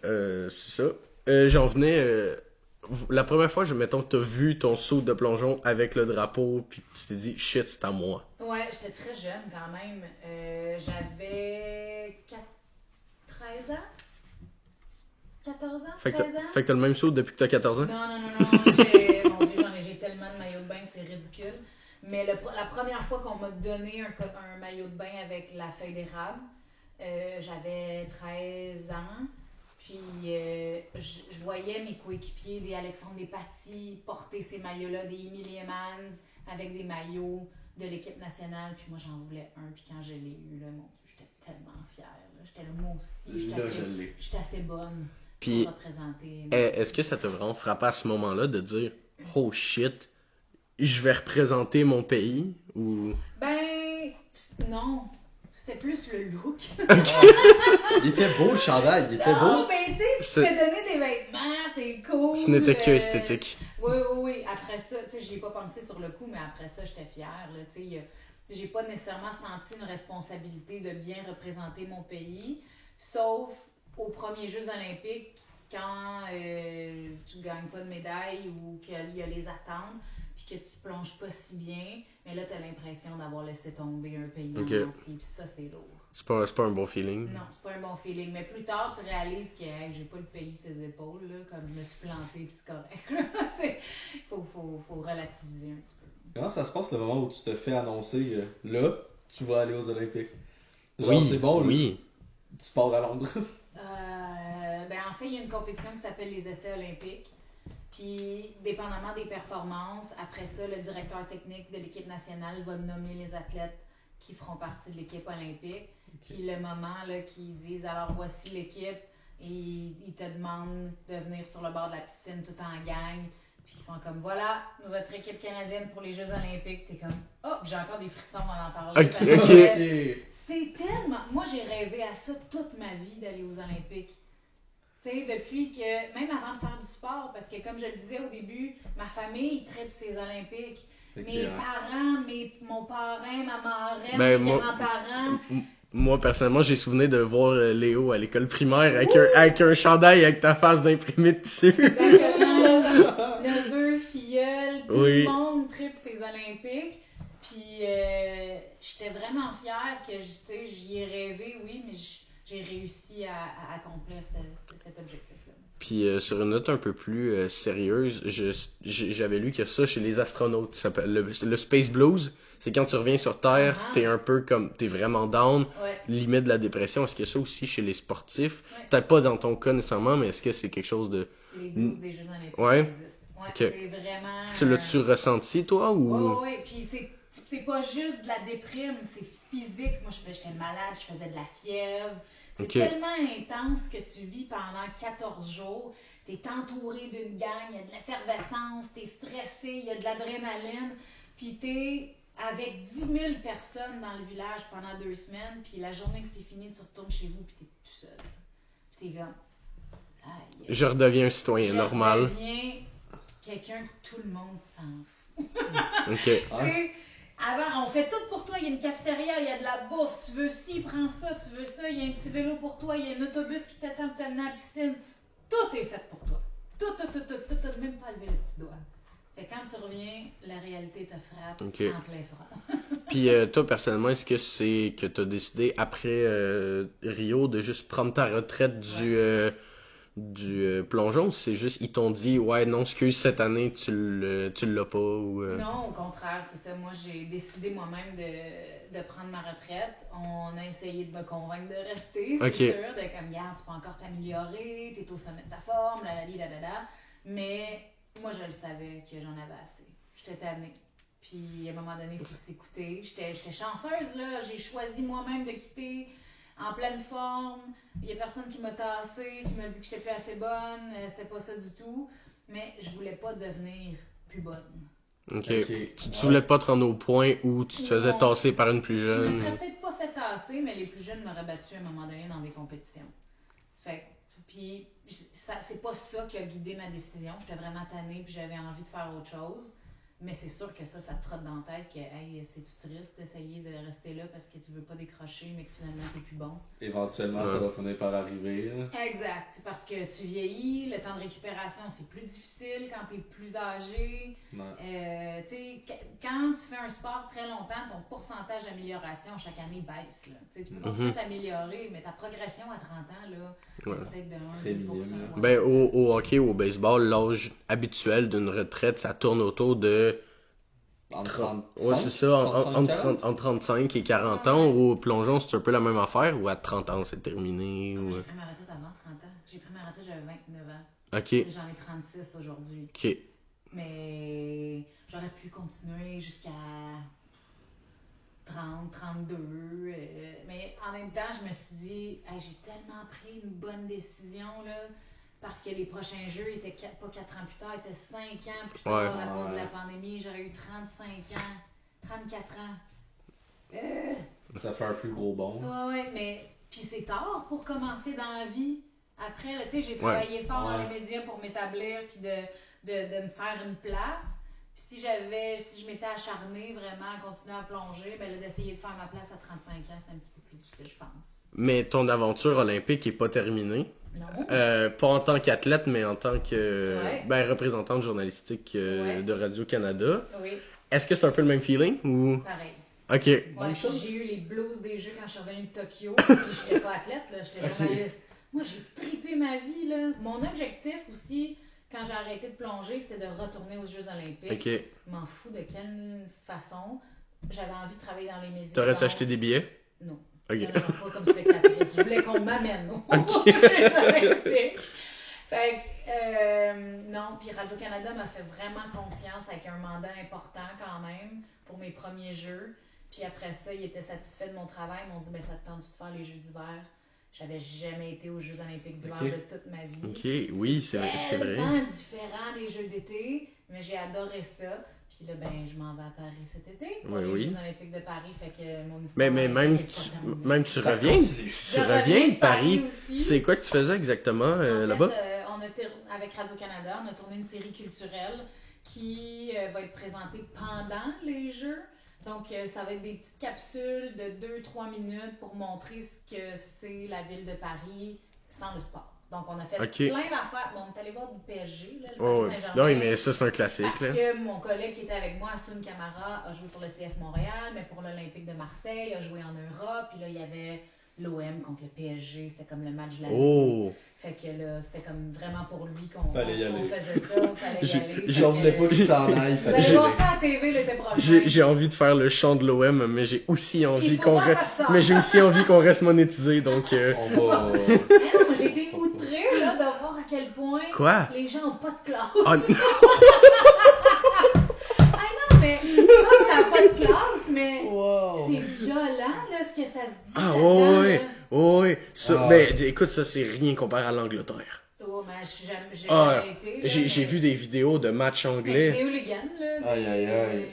[SPEAKER 1] C'est ça. J'en venais... la première fois, mettons que t'as vu ton saut de plongeon avec le drapeau, puis tu t'es dit, shit, c'est à moi.
[SPEAKER 3] Ouais, j'étais très jeune quand même. J'avais 13 ans. 14 ans? 13 ans?
[SPEAKER 1] Fait que t'as le même saut depuis que t'as 14 ans?
[SPEAKER 3] Non. Mon Dieu, j'ai tellement de maillots de bain, c'est ridicule. Mais la première fois qu'on m'a donné un maillot de bain avec la feuille d'érable, j'avais 13 ans. Puis je voyais mes coéquipiers, des Alexandre Despatie, porter ces maillots-là, des Emily Emmans, avec des maillots de l'équipe nationale. Puis moi, j'en voulais un. Puis quand je l'ai eu, là, mon Dieu, j'étais tellement fière. J'étais là, moi aussi, j'étais assez bonne pour représenter.
[SPEAKER 1] Est-ce que ça t'a vraiment frappé à ce moment-là de dire « Oh shit, je vais représenter mon pays » ou...
[SPEAKER 3] Ben, non. C'était plus le look.
[SPEAKER 2] Il était beau le chandail, il était beau.
[SPEAKER 3] Non, mais tu sais, tu te donner des vêtements, c'est cool.
[SPEAKER 1] Ce n'était que esthétique.
[SPEAKER 3] Oui. Après ça, tu sais, j'y ai pas pensé sur le coup, mais après ça, j'étais fière. Tu sais, j'ai pas nécessairement senti une responsabilité de bien représenter mon pays, sauf aux premiers Jeux olympiques, quand tu gagnes pas de médaille ou qu'il y a les attentes. puis que tu plonges pas si bien, mais là, t'as l'impression d'avoir laissé tomber un pays en
[SPEAKER 1] Ok.
[SPEAKER 3] entier, puis ça, c'est lourd.
[SPEAKER 1] C'est pas un bon feeling.
[SPEAKER 3] Non, c'est pas un bon feeling. Mais plus tard, tu réalises que hey, j'ai pas le pays sur ses épaules, là, comme je me suis plantée, puis c'est correct. Il faut relativiser un petit peu.
[SPEAKER 2] Comment ça se passe le moment où tu te fais annoncer là, tu vas aller aux Olympiques? Genre,
[SPEAKER 1] Oui,
[SPEAKER 2] c'est bon,
[SPEAKER 1] oui.
[SPEAKER 2] tu pars à Londres.
[SPEAKER 3] En fait, il y a une compétition qui s'appelle les Essais olympiques. Puis, dépendamment des performances, après ça, le directeur technique de l'équipe nationale va nommer les athlètes qui feront partie de l'équipe olympique. Puis, le moment là, qu'ils disent alors voici l'équipe, et ils te demandent de venir sur le bord de la piscine tout en gang. Puis, ils sont comme voilà, votre équipe canadienne pour les Jeux olympiques. T'es comme oh, j'ai encore des frissons à en parler.
[SPEAKER 1] Ok,
[SPEAKER 3] parce
[SPEAKER 1] ok.
[SPEAKER 3] que c'est tellement. Moi, j'ai rêvé à ça toute ma vie d'aller aux Olympiques. Tu sais, depuis que, même avant de faire du sport, parce que comme je le disais au début, ma famille tripe ces Olympiques. Mes parents, mon parrain, ma marraine,
[SPEAKER 1] Ben,
[SPEAKER 3] mes
[SPEAKER 1] moi-
[SPEAKER 3] grands-parents.
[SPEAKER 1] Moi, personnellement, j'ai souvenir de voir Léo à l'école primaire avec un chandail avec ta face d'imprimé dessus.
[SPEAKER 3] Exactement. Neveu, filleul, tout
[SPEAKER 1] Oui.
[SPEAKER 3] le monde tripe ces Olympiques. Puis j'étais vraiment fière que j'y ai rêvé, oui, mais j'ai réussi à accomplir cet objectif-là.
[SPEAKER 1] Puis sur une note un peu plus sérieuse, j'avais lu que ça chez les astronautes, ça s'appelle le Space Blues. C'est quand tu reviens sur Terre,
[SPEAKER 3] Ah.
[SPEAKER 1] t'es un peu comme, t'es vraiment down,
[SPEAKER 3] Ouais.
[SPEAKER 1] limite de la dépression. Est-ce que ça aussi chez les sportifs?
[SPEAKER 3] Ouais.
[SPEAKER 1] Peut-être pas dans ton cas nécessairement, mais est-ce que c'est quelque chose de...
[SPEAKER 3] Les blues des Jeux olympiques
[SPEAKER 1] Ouais.
[SPEAKER 3] existent. Ouais,
[SPEAKER 1] Ok.
[SPEAKER 3] c'est vraiment...
[SPEAKER 1] Tu l'as-tu ressenti toi ou...
[SPEAKER 3] Oui, puis c'est pas juste de la déprime, c'est physique. Moi, j'étais malade, je faisais de la fièvre. C'est
[SPEAKER 1] Ok.
[SPEAKER 3] tellement intense que tu vis pendant 14 jours. T'es entouré d'une gang, il y a de l'effervescence, t'es stressé, il y a de l'adrénaline. Puis t'es avec 10 000 personnes dans le village pendant 2 semaines, puis la journée que c'est fini, tu retournes chez vous, puis t'es tout seul. Puis t'es comme... Aïe.
[SPEAKER 1] Je redeviens un citoyen normal.
[SPEAKER 3] Je deviens quelqu'un que tout le monde s'en fout.
[SPEAKER 1] Ok.
[SPEAKER 3] Tu sais, avant, on fait tout pour toi. Il y a une cafétéria, il y a de la bouffe. Tu veux ci, prends ça. Tu veux ça, il y a un petit vélo pour toi. Il y a un autobus qui t'attend pour t'amener à la piscine. Tout est fait pour toi. Tout. T'as même pas levé le petit doigt. Et quand tu reviens, la réalité te frappe
[SPEAKER 1] Ok.
[SPEAKER 3] en plein front.
[SPEAKER 1] Puis toi, personnellement, est-ce que c'est que t'as décidé après Rio de juste prendre ta retraite du plongeon ou c'est juste ils t'ont dit ouais non excuse cette année tu l'as pas ou
[SPEAKER 3] Non, au contraire, c'est ça. Moi, j'ai décidé moi-même de prendre ma retraite. On a essayé de me convaincre de rester, c'est
[SPEAKER 1] Ok.
[SPEAKER 3] sûr, de comme, regarde, tu peux encore t'améliorer, t'es au sommet de ta forme, la. Mais moi, je le savais que j'en avais assez. J'étais tannée. Puis, à un moment donné, il faut s'écouter. J'étais chanceuse, là. J'ai choisi moi-même de quitter en pleine forme. Il y a personne qui m'a tassée, qui m'a dit que j'étais plus assez bonne. C'était pas ça du tout. Mais je voulais pas devenir plus bonne.
[SPEAKER 1] Ok.
[SPEAKER 2] Ok.
[SPEAKER 1] Tu te voulais pas te rendre au point où tu te faisais
[SPEAKER 3] Non.
[SPEAKER 1] tasser par une plus
[SPEAKER 3] Je me
[SPEAKER 1] jeune
[SPEAKER 3] serais peut-être pas fait tasser, mais les plus jeunes m'auraient battu à un moment donné dans des compétitions. Fait puis c'est pas ça qui a guidé ma décision. J'étais vraiment tannée puis j'avais envie de faire autre chose. Mais c'est sûr que ça te trotte dans la tête que hey, c'est-tu triste d'essayer de rester là parce que tu veux pas décrocher mais que finalement t'es plus bon.
[SPEAKER 2] Éventuellement, ça va finir par arriver. Là.
[SPEAKER 3] Exact. C'est parce que tu vieillis, le temps de récupération c'est plus difficile quand t'es plus âgé.
[SPEAKER 2] Ouais.
[SPEAKER 3] Tu sais, quand tu fais un sport très longtemps, ton pourcentage d'amélioration chaque année baisse. Là. Tu peux continuer à t'améliorer, mais ta progression à 30 ans, là,
[SPEAKER 1] Ouais.
[SPEAKER 3] peut-être de 1
[SPEAKER 2] Très
[SPEAKER 3] 2%.
[SPEAKER 2] minime, là.
[SPEAKER 3] Ouais,
[SPEAKER 1] ben
[SPEAKER 3] c'est
[SPEAKER 1] au hockey ou au baseball l'âge habituel d'une retraite ça tourne autour de
[SPEAKER 2] Entre 35,
[SPEAKER 1] ouais c'est ça
[SPEAKER 2] 40.
[SPEAKER 1] entre 35 et 40 ans au plongeon c'est un peu la même affaire ou à 30 ans c'est terminé ou
[SPEAKER 3] J'ai pris ma retraite avant 30 ans. J'ai pris ma retraite, j'avais 29 ans.
[SPEAKER 1] ok
[SPEAKER 3] J'en ai 36 aujourd'hui.
[SPEAKER 1] ok
[SPEAKER 3] Mais j'aurais pu continuer jusqu'à 30, 32. Mais en même temps, je me suis dit, hey, j'ai tellement pris une bonne décision là, parce que les prochains jeux étaient pas 4 ans plus tard, étaient 5 ans plus tard
[SPEAKER 1] Ouais.
[SPEAKER 3] à cause de la pandémie. J'aurais eu 35 ans, 34 ans.
[SPEAKER 2] Ça fait un plus gros bond.
[SPEAKER 3] Ouais, mais puis c'est tard pour commencer dans la vie. Après, là, tu sais, j'ai travaillé fort dans les médias pour m'établir puis de me faire une place. Puis si je m'étais acharnée vraiment à continuer à plonger, ben là, d'essayer de faire ma place à 35 ans, c'est un petit peu plus difficile, je pense.
[SPEAKER 1] Mais ton aventure olympique est pas terminée.
[SPEAKER 3] Non.
[SPEAKER 1] Pas en tant qu'athlète, mais en tant que
[SPEAKER 3] Ouais.
[SPEAKER 1] représentante journalistique
[SPEAKER 3] Ouais.
[SPEAKER 1] de Radio-Canada.
[SPEAKER 3] Oui,
[SPEAKER 1] Est-ce que c'est un peu le même feeling ou...
[SPEAKER 3] pareil.
[SPEAKER 1] Ok.
[SPEAKER 3] Ouais, j'ai eu les blues des Jeux quand je suis revenue de Tokyo. Puis j'étais pas athlète, là, j'étais journaliste. Moi, j'ai trippé ma vie, là. Mon objectif aussi, quand j'ai arrêté de plonger, c'était de retourner aux Jeux Olympiques.
[SPEAKER 1] Ok.
[SPEAKER 3] Je m'en fous de quelle façon. J'avais envie de travailler dans les médias.
[SPEAKER 1] T'aurais-tu acheté des billets?
[SPEAKER 3] Non.
[SPEAKER 1] Ok.
[SPEAKER 3] Non, pas comme spectatrice. Je voulais qu'on m'amène aux
[SPEAKER 1] Ok.
[SPEAKER 3] Jeux Olympiques. Fait que, non, puis Radio-Canada m'a fait vraiment confiance avec un mandat important quand même pour mes premiers jeux. Puis après ça, ils étaient satisfaits de mon travail. Ils m'ont dit, ben ça te tente de faire les Jeux d'hiver? J'avais jamais été aux Jeux Olympiques d'hiver de toute ma vie.
[SPEAKER 1] Ok, oui, c'est vrai.
[SPEAKER 3] Tellement différent des Jeux d'été, mais j'ai adoré ça. Puis là, ben, je m'en vais à Paris cet été pour les Jeux Olympiques de Paris. Fait que mon histoire.
[SPEAKER 1] Mais même tu reviens de Paris. C'est quoi que tu faisais exactement là-bas?
[SPEAKER 3] Avec Radio-Canada, on a tourné une série culturelle qui va être présentée pendant les Jeux. Donc, ça va être des petites capsules de 2-3 minutes pour montrer ce que c'est la ville de Paris sans le sport. Donc, on a fait plein d'affaires. Bon, on est allé voir du PSG, là, le Paris Saint-Germain.
[SPEAKER 1] Oui, mais ça, c'est un classique.
[SPEAKER 3] Parce que mon collègue qui était avec moi, Sun Camara, a joué pour le CF Montréal, mais pour l'Olympique de Marseille, a joué en Europe. Puis là, il y avait l'OM contre le PSG. C'était comme le match de la nuit. Fait que là, c'était comme vraiment pour lui qu'on faisait ça. Fallait y aller.
[SPEAKER 2] J'en voulais pas qu'il s'en aille.
[SPEAKER 3] Vous allez voir ça à la TV l'été prochain.
[SPEAKER 1] J'ai envie de faire le chant de l'OM, mais j'ai aussi envie qu'on reste monétisé, donc...
[SPEAKER 2] On va...
[SPEAKER 3] Mais non, j'ai été outrée là, de voir à quel point les gens ont pas de classe. Ah non, mais ça n'a pas de classe, mais c'est violent là, ce que ça se dit.
[SPEAKER 1] Ah ouais. Ça, ben, écoute, ça c'est rien comparé à l'Angleterre.
[SPEAKER 3] Oh, mais j'ai jamais été.
[SPEAKER 1] J'ai vu des vidéos de matchs anglais.
[SPEAKER 3] C'est hooligan, là.
[SPEAKER 2] Aïe.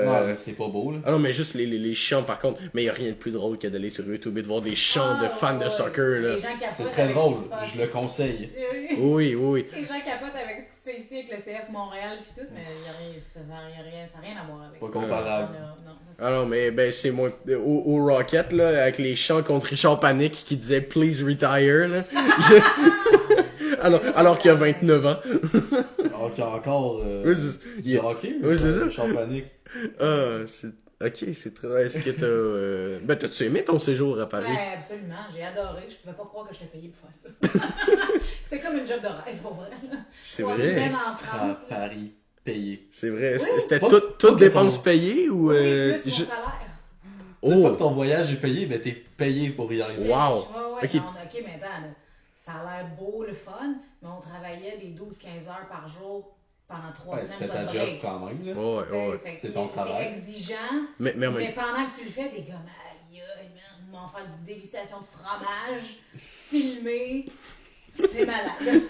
[SPEAKER 1] Non,
[SPEAKER 2] c'est pas beau, là.
[SPEAKER 1] Ah non, mais juste les chants, par contre. Mais il n'y a rien de plus drôle que d'aller sur YouTube et de voir des chants de fans de soccer, là.
[SPEAKER 2] C'est très drôle, je le conseille.
[SPEAKER 1] Oui.
[SPEAKER 3] Les gens capotent avec ce qui se fait ici avec le CF Montréal puis tout, mais ça n'a rien à voir avec ça.
[SPEAKER 2] Pas comparable.
[SPEAKER 1] Non, mais ben c'est moins... Au Rocket, là, avec les chants contre Richard Panic qui disait « Please retire », là. Alors qu'il y a 29 ans.
[SPEAKER 2] Alors qu'il y a encore...
[SPEAKER 1] du
[SPEAKER 2] hockey,
[SPEAKER 1] oui, c'est ça.
[SPEAKER 2] Richard Panic.
[SPEAKER 1] Ok, c'est très... Est-ce que t'as... Ben, t'as-tu aimé ton séjour à Paris?
[SPEAKER 3] Ouais, absolument. J'ai adoré. Je pouvais pas croire que j'étais payée pour faire ça. C'est comme une job de rêve, pour vrai.
[SPEAKER 1] C'est vrai.
[SPEAKER 2] À Paris, payé.
[SPEAKER 1] C'est vrai.
[SPEAKER 3] Oui.
[SPEAKER 1] C'était toutes dépenses payées ou...
[SPEAKER 3] Oui, plus mon salaire.
[SPEAKER 2] C'est pas que ton voyage est payé, mais t'es payé pour y aller.
[SPEAKER 1] Wow.
[SPEAKER 3] Ouais, ok, mais attends, là, ça a l'air beau, le fun, mais on travaillait des 12-15 heures par jour pendant 3 semaines.
[SPEAKER 2] Tu fais ta job quand même, là.
[SPEAKER 1] Ouais.
[SPEAKER 2] C'est ton travail.
[SPEAKER 3] C'est exigeant,
[SPEAKER 1] mais
[SPEAKER 3] pendant que tu le fais, t'es comme, aïe, on va en faire une dégustation de fromage, filmé, c'est malade.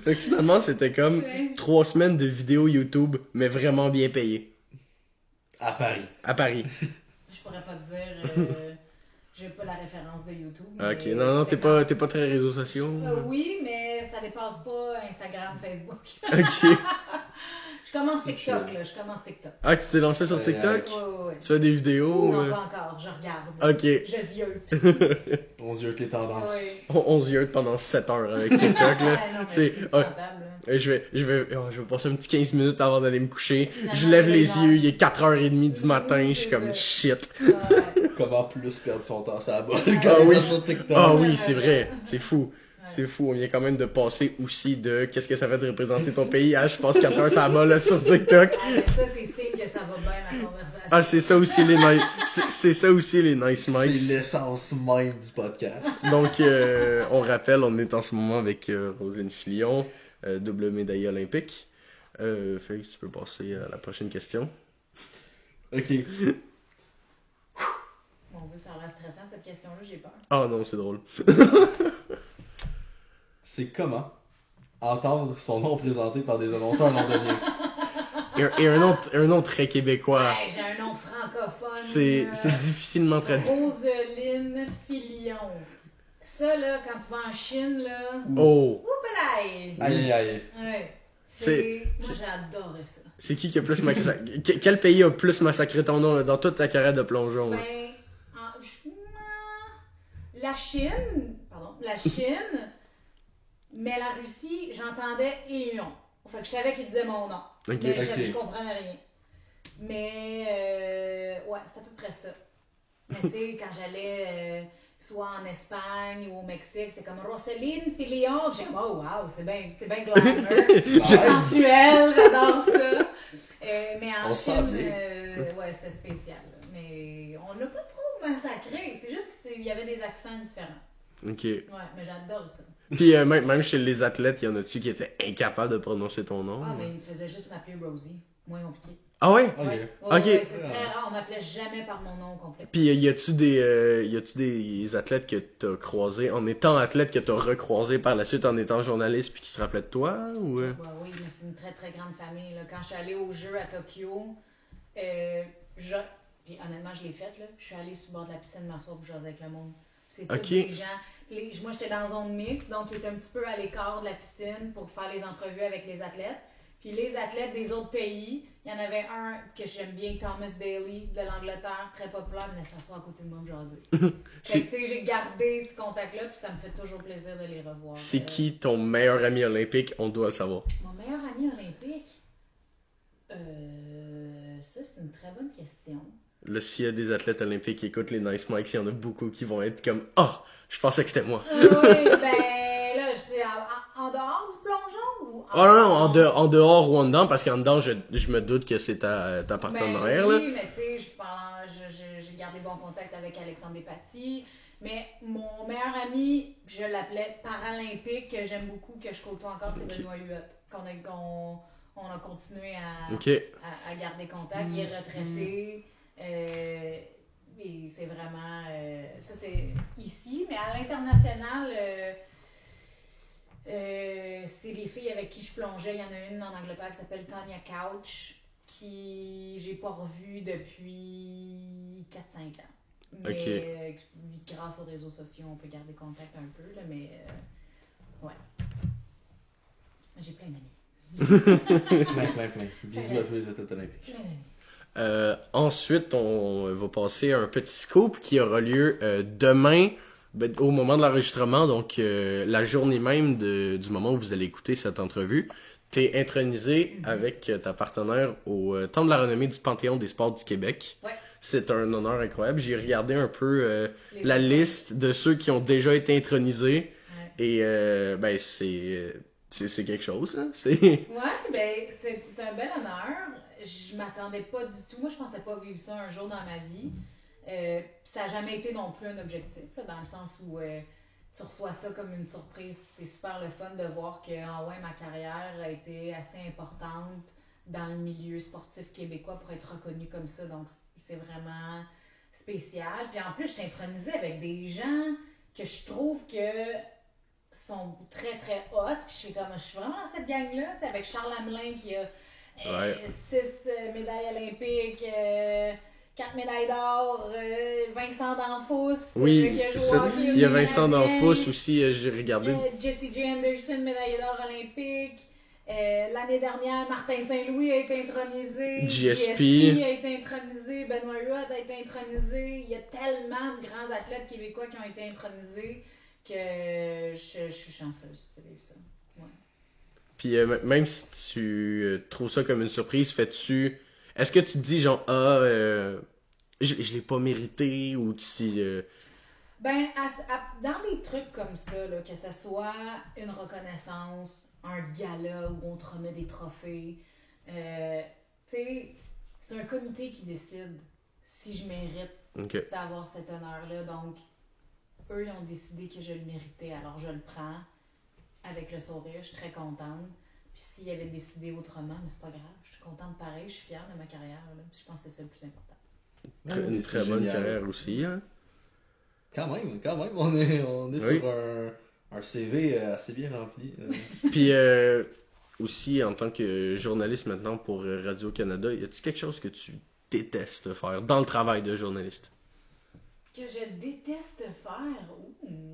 [SPEAKER 1] Fait que finalement, c'était comme 3 semaines de vidéos YouTube, mais vraiment bien payées.
[SPEAKER 2] À Paris.
[SPEAKER 3] Je pourrais pas te dire, j'ai pas la référence de YouTube.
[SPEAKER 1] Ok, non, t'es pas très réseaux sociaux.
[SPEAKER 3] Oui, mais ça dépasse pas Instagram, Facebook.
[SPEAKER 1] Ok.
[SPEAKER 3] Je commence TikTok.
[SPEAKER 1] Ah, tu t'es lancé sur TikTok?
[SPEAKER 3] Oui.
[SPEAKER 1] Tu fais des vidéos?
[SPEAKER 3] Non, pas encore, je regarde.
[SPEAKER 1] Ok.
[SPEAKER 3] Je ziote.
[SPEAKER 2] On ziote les tendances.
[SPEAKER 1] On ziote pendant 7 heures avec TikTok, là.
[SPEAKER 3] Non,
[SPEAKER 1] c'est je vais passer un petit 15 minutes avant d'aller me coucher. Je lève les yeux, il est 4h30 du matin, je suis comme shit.
[SPEAKER 2] Comment plus perdre son temps sur la balle
[SPEAKER 1] sur TikTok. Ah oui, c'est vrai, c'est fou. C'est fou, on vient quand même de passer aussi de qu'est-ce que ça fait de représenter ton pays à je passe 4 heures sur la balle sur TikTok.
[SPEAKER 3] Ça, c'est signe que ça va bien la conversation.
[SPEAKER 1] Ah, c'est ça aussi les nice mics.
[SPEAKER 2] C'est l'essence même du podcast.
[SPEAKER 1] Donc, on rappelle, on est en ce moment avec Roselyne Filion, double médaillée olympique. Félix, tu peux passer à la prochaine question.
[SPEAKER 2] Ok.
[SPEAKER 3] Mon Dieu, ça a l'air stressant cette question-là, j'ai peur.
[SPEAKER 1] Ah non, c'est drôle.
[SPEAKER 2] C'est comment entendre son nom présenté par des annonceurs londoniens.
[SPEAKER 1] Et un nom très québécois.
[SPEAKER 3] Ouais, j'ai un nom francophone.
[SPEAKER 1] C'est difficilement traduit.
[SPEAKER 3] Roselyne Filion. Ça, là, quand tu vas en Chine, là...
[SPEAKER 1] Oh!
[SPEAKER 3] Oupelaï!
[SPEAKER 2] Aïe.
[SPEAKER 3] Ouais. Moi, j'ai adoré ça.
[SPEAKER 1] C'est qui a plus massacré? Quel pays a plus massacré ton nom dans toute ta carrière de plongeon?
[SPEAKER 3] Ben, la Chine, mais la Russie, j'entendais et non. Fait que je savais qu'il disait mon nom.
[SPEAKER 1] Okay.
[SPEAKER 3] Mais je comprenais rien. Mais, ouais, c'est à peu près ça. Mais tu sais, quand j'allais soit en Espagne ou au Mexique, c'était comme Roseline Filion. J'ai dit, oh wow, c'est bien glamour. Sensuel, j'adore ça. Mais en Chine, ouais, c'était spécial. Là. Mais on l'a pas trop massacré. C'est juste qu'il y avait des accents différents.
[SPEAKER 1] Ok.
[SPEAKER 3] Ouais, mais j'adore ça.
[SPEAKER 1] Puis même chez les athlètes, il y en a-tu qui étaient incapables de prononcer ton nom?
[SPEAKER 3] Ah, mais ils faisaient juste m'appeler Rosie. Moins compliqué.
[SPEAKER 1] Ah ouais?
[SPEAKER 3] Ok. C'est très rare, on m'appelait jamais par mon nom complet.
[SPEAKER 1] Puis y a-tu des athlètes que t'as croisés en étant athlète que t'as recroisés par la suite en étant journaliste puis qui se rappelaient de toi ou
[SPEAKER 3] Ouais, oui, mais c'est une très très grande famille. Là. Quand je suis allée aux Jeux à Tokyo, puis honnêtement je l'ai faite là. Je suis allée sur le bord de la piscine m'asseoir pour jouer avec le monde. C'est tous des gens. Moi j'étais dans zone mixte, donc j'étais un petit peu à l'écart de la piscine pour faire les entrevues avec les athlètes. Puis les athlètes des autres pays, il y en avait un que j'aime bien, Thomas Daly de l'Angleterre, très populaire, mais s'asseoir à côté de moi jaser. Fait que tu sais, j'ai gardé ce contact-là, puis ça me fait toujours plaisir de les revoir.
[SPEAKER 1] C'est qui ton meilleur ami olympique? On doit le savoir.
[SPEAKER 3] Mon meilleur ami olympique? Ça, c'est une très bonne question.
[SPEAKER 1] Là, s'il y a des athlètes olympiques qui écoutent les Nice Mikes, il y en a beaucoup qui vont être comme « Ah, je pensais que c'était moi! »
[SPEAKER 3] Oui, ben là, en dehors du plongeon ou
[SPEAKER 1] en dehors ou en dedans, parce qu'en dedans, je me doute que c'est ta partenaire.
[SPEAKER 3] Ben, oui, mais tu sais, j'ai gardé bon contact avec Alexandre Despatie. Mais mon meilleur ami, je l'appelais paralympique, que j'aime beaucoup, que je côtoie encore, c'est Benoît Huot. On a continué à garder contact. Il est retraité. Et c'est vraiment. Ça, c'est ici, mais à l'international. C'est les filles avec qui je plongeais. Il y en a une en Angleterre qui s'appelle Tanya Couch, qui j'ai pas revue depuis 4-5 ans. Mais grâce aux réseaux sociaux, on peut garder contact un peu, là, mais ouais. J'ai plein d'amis.
[SPEAKER 2] plein. Bisous à tous les athlètes olympiques.
[SPEAKER 3] Plein d'amis.
[SPEAKER 1] Ensuite, on va passer à un petit scoop qui aura lieu demain. Au moment de l'enregistrement, donc la journée même du moment où vous allez écouter cette entrevue, t'es intronisé avec ta partenaire au Temple de la renommée du Panthéon des sports du Québec.
[SPEAKER 3] Ouais.
[SPEAKER 1] C'est un honneur incroyable. J'ai regardé un peu la liste de ceux qui ont déjà été intronisés. Ouais. Et ben c'est quelque chose, là.
[SPEAKER 3] Ouais, ben c'est un bel honneur. Je m'attendais pas du tout. Moi, je pensais pas vivre ça un jour dans ma vie. Ça n'a jamais été non plus un objectif, là, dans le sens où tu reçois ça comme une surprise, puis c'est super le fun de voir que ma carrière a été assez importante dans le milieu sportif québécois pour être reconnue comme ça, donc c'est vraiment spécial. Puis en plus, je suis intronisée avec des gens que je trouve que sont très très hot, puis je suis vraiment dans cette gang-là, tu sais, avec Charles Hamelin qui a 6 médailles olympiques, 4 médailles d'or, Vincent Danfous.
[SPEAKER 1] Oui, il y a Vincent Danfous aussi, j'ai regardé.
[SPEAKER 3] Jessie J. Anderson, médaille d'or olympique. L'année dernière, Martin Saint-Louis a été intronisé. GSP a été intronisé. Benoît Huot a été intronisé. Il y a tellement de grands athlètes québécois qui ont été intronisés que je suis chanceuse de vivre ça. Ouais.
[SPEAKER 1] Puis même si tu trouves ça comme une surprise, est-ce que tu te dis genre je l'ai pas mérité ou si
[SPEAKER 3] Ben dans des trucs comme ça là, que ce soit une reconnaissance, un gala où on te remet des trophées, tu sais, c'est un comité qui décide si je mérite d'avoir cet honneur là, donc eux ils ont décidé que je le méritais, alors je le prends avec le sourire, je suis très contente. Puis s'ils avaient décidé autrement, mais c'est pas grave, je suis contente pareil, je suis fière de ma carrière, là. Je pense que c'est ça le plus important.
[SPEAKER 1] Une très bonne carrière aussi, hein?
[SPEAKER 2] Quand même, on est sur un CV assez bien rempli.
[SPEAKER 1] Puis aussi, en tant que journaliste maintenant pour Radio-Canada, y a-t-il quelque chose que tu détestes faire dans le travail de journaliste?
[SPEAKER 3] Que je déteste faire?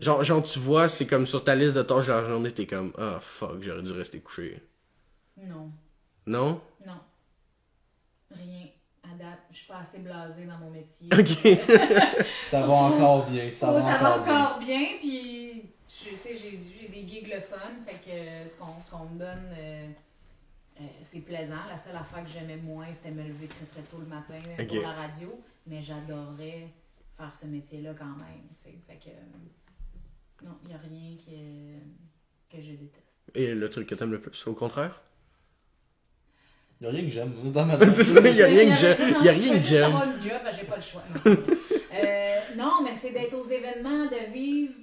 [SPEAKER 1] Genre, tu vois, c'est comme sur ta liste de tâches de la journée, t'es comme, ah fuck, j'aurais dû rester couché.
[SPEAKER 3] Non.
[SPEAKER 1] Non?
[SPEAKER 3] Non. Rien. À date, je suis pas assez blasée dans mon métier.
[SPEAKER 1] Ok.
[SPEAKER 2] Ça va encore bien, ça va encore bien.
[SPEAKER 3] encore bien, puis j'ai des gigs le fun, fait que ce qu'on me donne, c'est plaisant. La seule affaire que j'aimais moins, c'était me lever très très tôt le matin pour la radio, mais j'adorerais faire ce métier-là quand même, tu sais. Fait que non, il n'y a rien que je déteste.
[SPEAKER 1] Et le truc que t'aimes le plus, au contraire?
[SPEAKER 2] Y'a rien que j'aime dans ma
[SPEAKER 1] C'est ça, y a rien que j'aime. Y a rien que
[SPEAKER 3] Je
[SPEAKER 1] j'aime.
[SPEAKER 3] avoir une job, j'ai pas le choix. Non, mais c'est d'être aux événements, de vivre.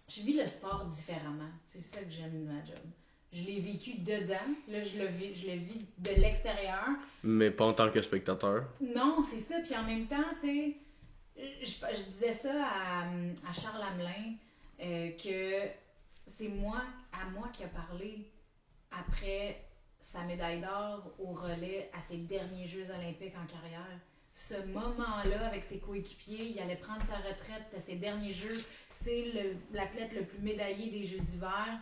[SPEAKER 3] Je vis le sport différemment. C'est ça que j'aime de ma job. Je l'ai vécu dedans. Là, je le vis de l'extérieur.
[SPEAKER 1] Mais pas en tant que spectateur.
[SPEAKER 3] Non, c'est ça. Puis en même temps, tu sais, je disais ça à Charles Hamelin, que c'est moi qui a parlé après sa médaille d'or au relais à ses derniers Jeux olympiques en carrière. Ce moment-là, avec ses coéquipiers, il allait prendre sa retraite, c'était ses derniers Jeux. C'est l'athlète le plus médaillé des Jeux d'hiver.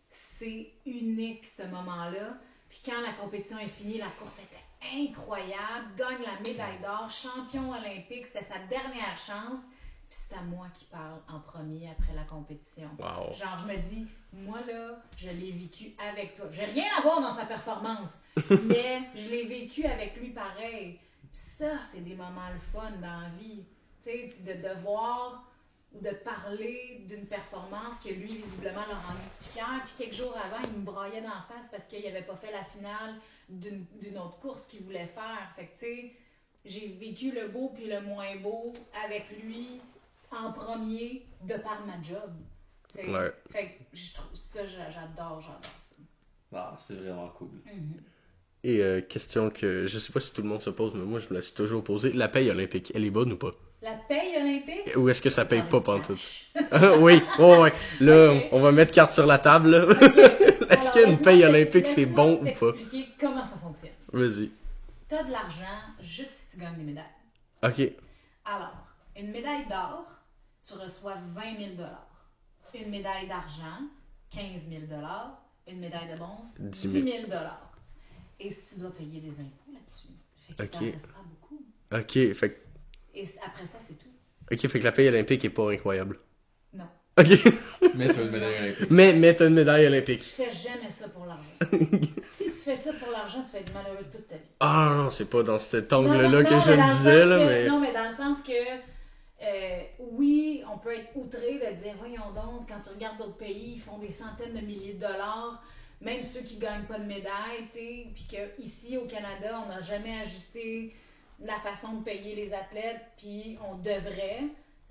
[SPEAKER 3] C'est unique, ce moment-là. Puis quand la compétition est finie, la course était incroyable. Gagne la médaille d'or, champion olympique. C'était sa dernière chance. Puis c'est à moi qui parle en premier après la compétition.
[SPEAKER 1] Wow.
[SPEAKER 3] Genre, je me dis, moi là, je l'ai vécu avec toi. J'ai rien à voir dans sa performance, mais je l'ai vécu avec lui pareil. Puis ça, c'est des moments le fun dans la vie. Tu sais, de voir ou de parler d'une performance que lui, visiblement, l'a rendu fier. Puis quelques jours avant, il me braillait d'en face parce qu'il n'avait pas fait la finale d'une autre course qu'il voulait faire. Fait que, tu sais, j'ai vécu le beau puis le moins beau avec lui en premier de par ma job. T'sais.
[SPEAKER 1] Ouais.
[SPEAKER 3] Fait que je trouve ça, j'adore ça.
[SPEAKER 2] Ah, c'est vraiment cool.
[SPEAKER 1] Et question que je sais pas si tout le monde se pose, mais moi je me la suis toujours posée. La paye olympique, elle est bonne ou pas?
[SPEAKER 3] La paye olympique?
[SPEAKER 1] Ou est-ce que ça paye pas pantoute? Oui, ouais. Là, okay. On va mettre carte sur la table. Là. Okay. Est-ce qu'une paye olympique, c'est bon ou pas?
[SPEAKER 3] Expliquer comment ça fonctionne.
[SPEAKER 1] Vas-y.
[SPEAKER 3] T'as de l'argent juste si tu gagnes des médailles.
[SPEAKER 1] OK.
[SPEAKER 3] Alors, une médaille d'or, tu reçois 20 000 $. Une médaille d'argent, 15 000 $. Une médaille de bronze, 10 000 $. Et si tu dois payer des impôts là-dessus, fait que t'en reste pas beaucoup.
[SPEAKER 1] OK, fait
[SPEAKER 3] et après ça, c'est tout.
[SPEAKER 1] OK, fait que la paye olympique est pas incroyable.
[SPEAKER 3] Non.
[SPEAKER 1] OK.
[SPEAKER 2] Mais t'as une médaille olympique.
[SPEAKER 1] Mais t'as une médaille olympique.
[SPEAKER 3] Tu fais jamais ça pour l'argent. Si tu fais ça pour l'argent, tu vas être malheureux toute ta vie.
[SPEAKER 1] Ah non, c'est pas dans cet angle-là que je le disais, là, mais...
[SPEAKER 3] Non, mais dans le sens que, oui, on peut être outré de dire, voyons donc, quand tu regardes d'autres pays, ils font des centaines de milliers de dollars, même ceux qui gagnent pas de médaille, tu sais, puis qu'ici, au Canada, on n'a jamais ajusté la façon de payer les athlètes, puis on devrait...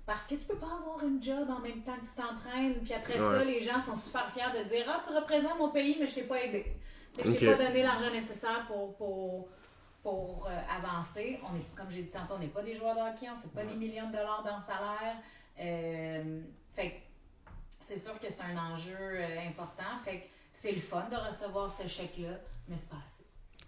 [SPEAKER 3] Parce que tu peux pas avoir une job en même temps que tu t'entraînes, puis après ça, les gens sont super fiers de dire « Ah, tu représentes mon pays, mais je t'ai pas aidé. Je t'ai pas donné l'argent nécessaire pour avancer. » Comme j'ai dit tantôt, on n'est pas des joueurs de hockey, on fait pas des millions de dollars dans le salaire. Fait que c'est sûr que c'est un enjeu important. Fait que c'est le fun de recevoir ce chèque-là, mais c'est pas assez.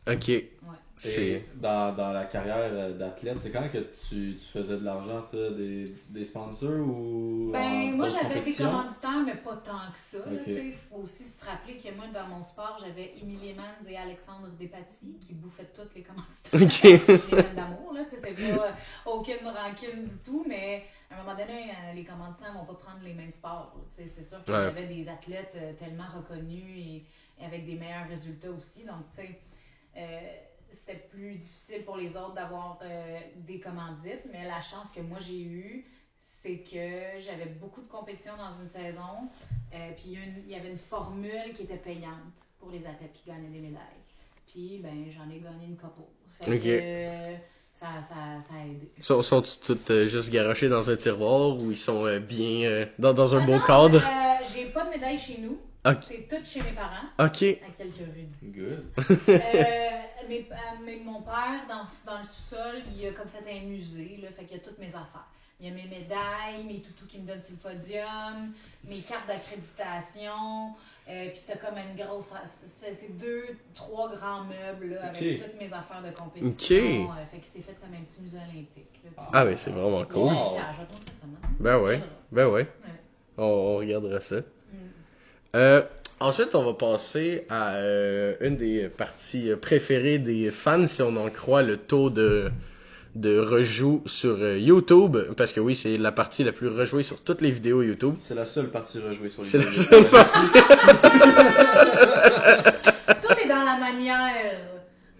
[SPEAKER 1] OK.
[SPEAKER 3] Ouais.
[SPEAKER 2] Et dans la carrière d'athlète, c'est quand que tu faisais de l'argent, t'as des sponsors ou
[SPEAKER 3] moi j'avais des commanditaires, mais pas tant que ça. Il faut aussi se rappeler que moi, dans mon sport, j'avais Émilie Mans et Alexandre Despatie qui bouffaient toutes les commanditaires.
[SPEAKER 1] OK.
[SPEAKER 3] Les mêmes d'amour, là. C'était pas aucune rancune du tout, mais à un moment donné, les commanditaires vont pas prendre les mêmes sports. C'est sûr qu'il y avait des athlètes tellement reconnus et avec des meilleurs résultats aussi. Donc, tu sais, c'était plus difficile pour les autres d'avoir des commandites, mais la chance que moi j'ai eue, c'est que j'avais beaucoup de compétitions dans une saison, puis il y avait une formule qui était payante pour les athlètes qui gagnaient des médailles. Puis ben j'en ai gagné une couple. Fait que ça a aidé.
[SPEAKER 1] Sont-ils toutes juste garochés dans un tiroir ou ils sont bien dans un beau cadre?
[SPEAKER 3] J'ai pas de médaille chez nous.
[SPEAKER 1] Okay.
[SPEAKER 3] C'est tout chez mes parents.
[SPEAKER 1] OK.
[SPEAKER 3] À quelques rudis.
[SPEAKER 2] Good.
[SPEAKER 3] Mais mon père, dans le sous-sol, il a comme fait un musée, là, fait qu'il y a toutes mes affaires. Il y a mes médailles, mes toutous qui me donnent sur le podium, mes cartes d'accréditation, puis t'as comme une grosse... C'est 2-3 grands meubles là, avec toutes mes affaires de compétition. Fait qu'il s'est fait comme un petit musée olympique. Là,
[SPEAKER 1] mais c'est vraiment cool.
[SPEAKER 3] Wow. Je vais te montrer ça maintenant.
[SPEAKER 1] Ben ouais. On regardera ça. Ensuite, on va passer à une des parties préférées des fans, si on en croit le taux de rejoue sur YouTube, parce que oui, c'est la partie la plus rejouée sur toutes les vidéos YouTube.
[SPEAKER 2] C'est la seule partie rejouée sur les
[SPEAKER 1] C'est la
[SPEAKER 2] vidéos.
[SPEAKER 1] seule partie.
[SPEAKER 3] Tout est dans la manière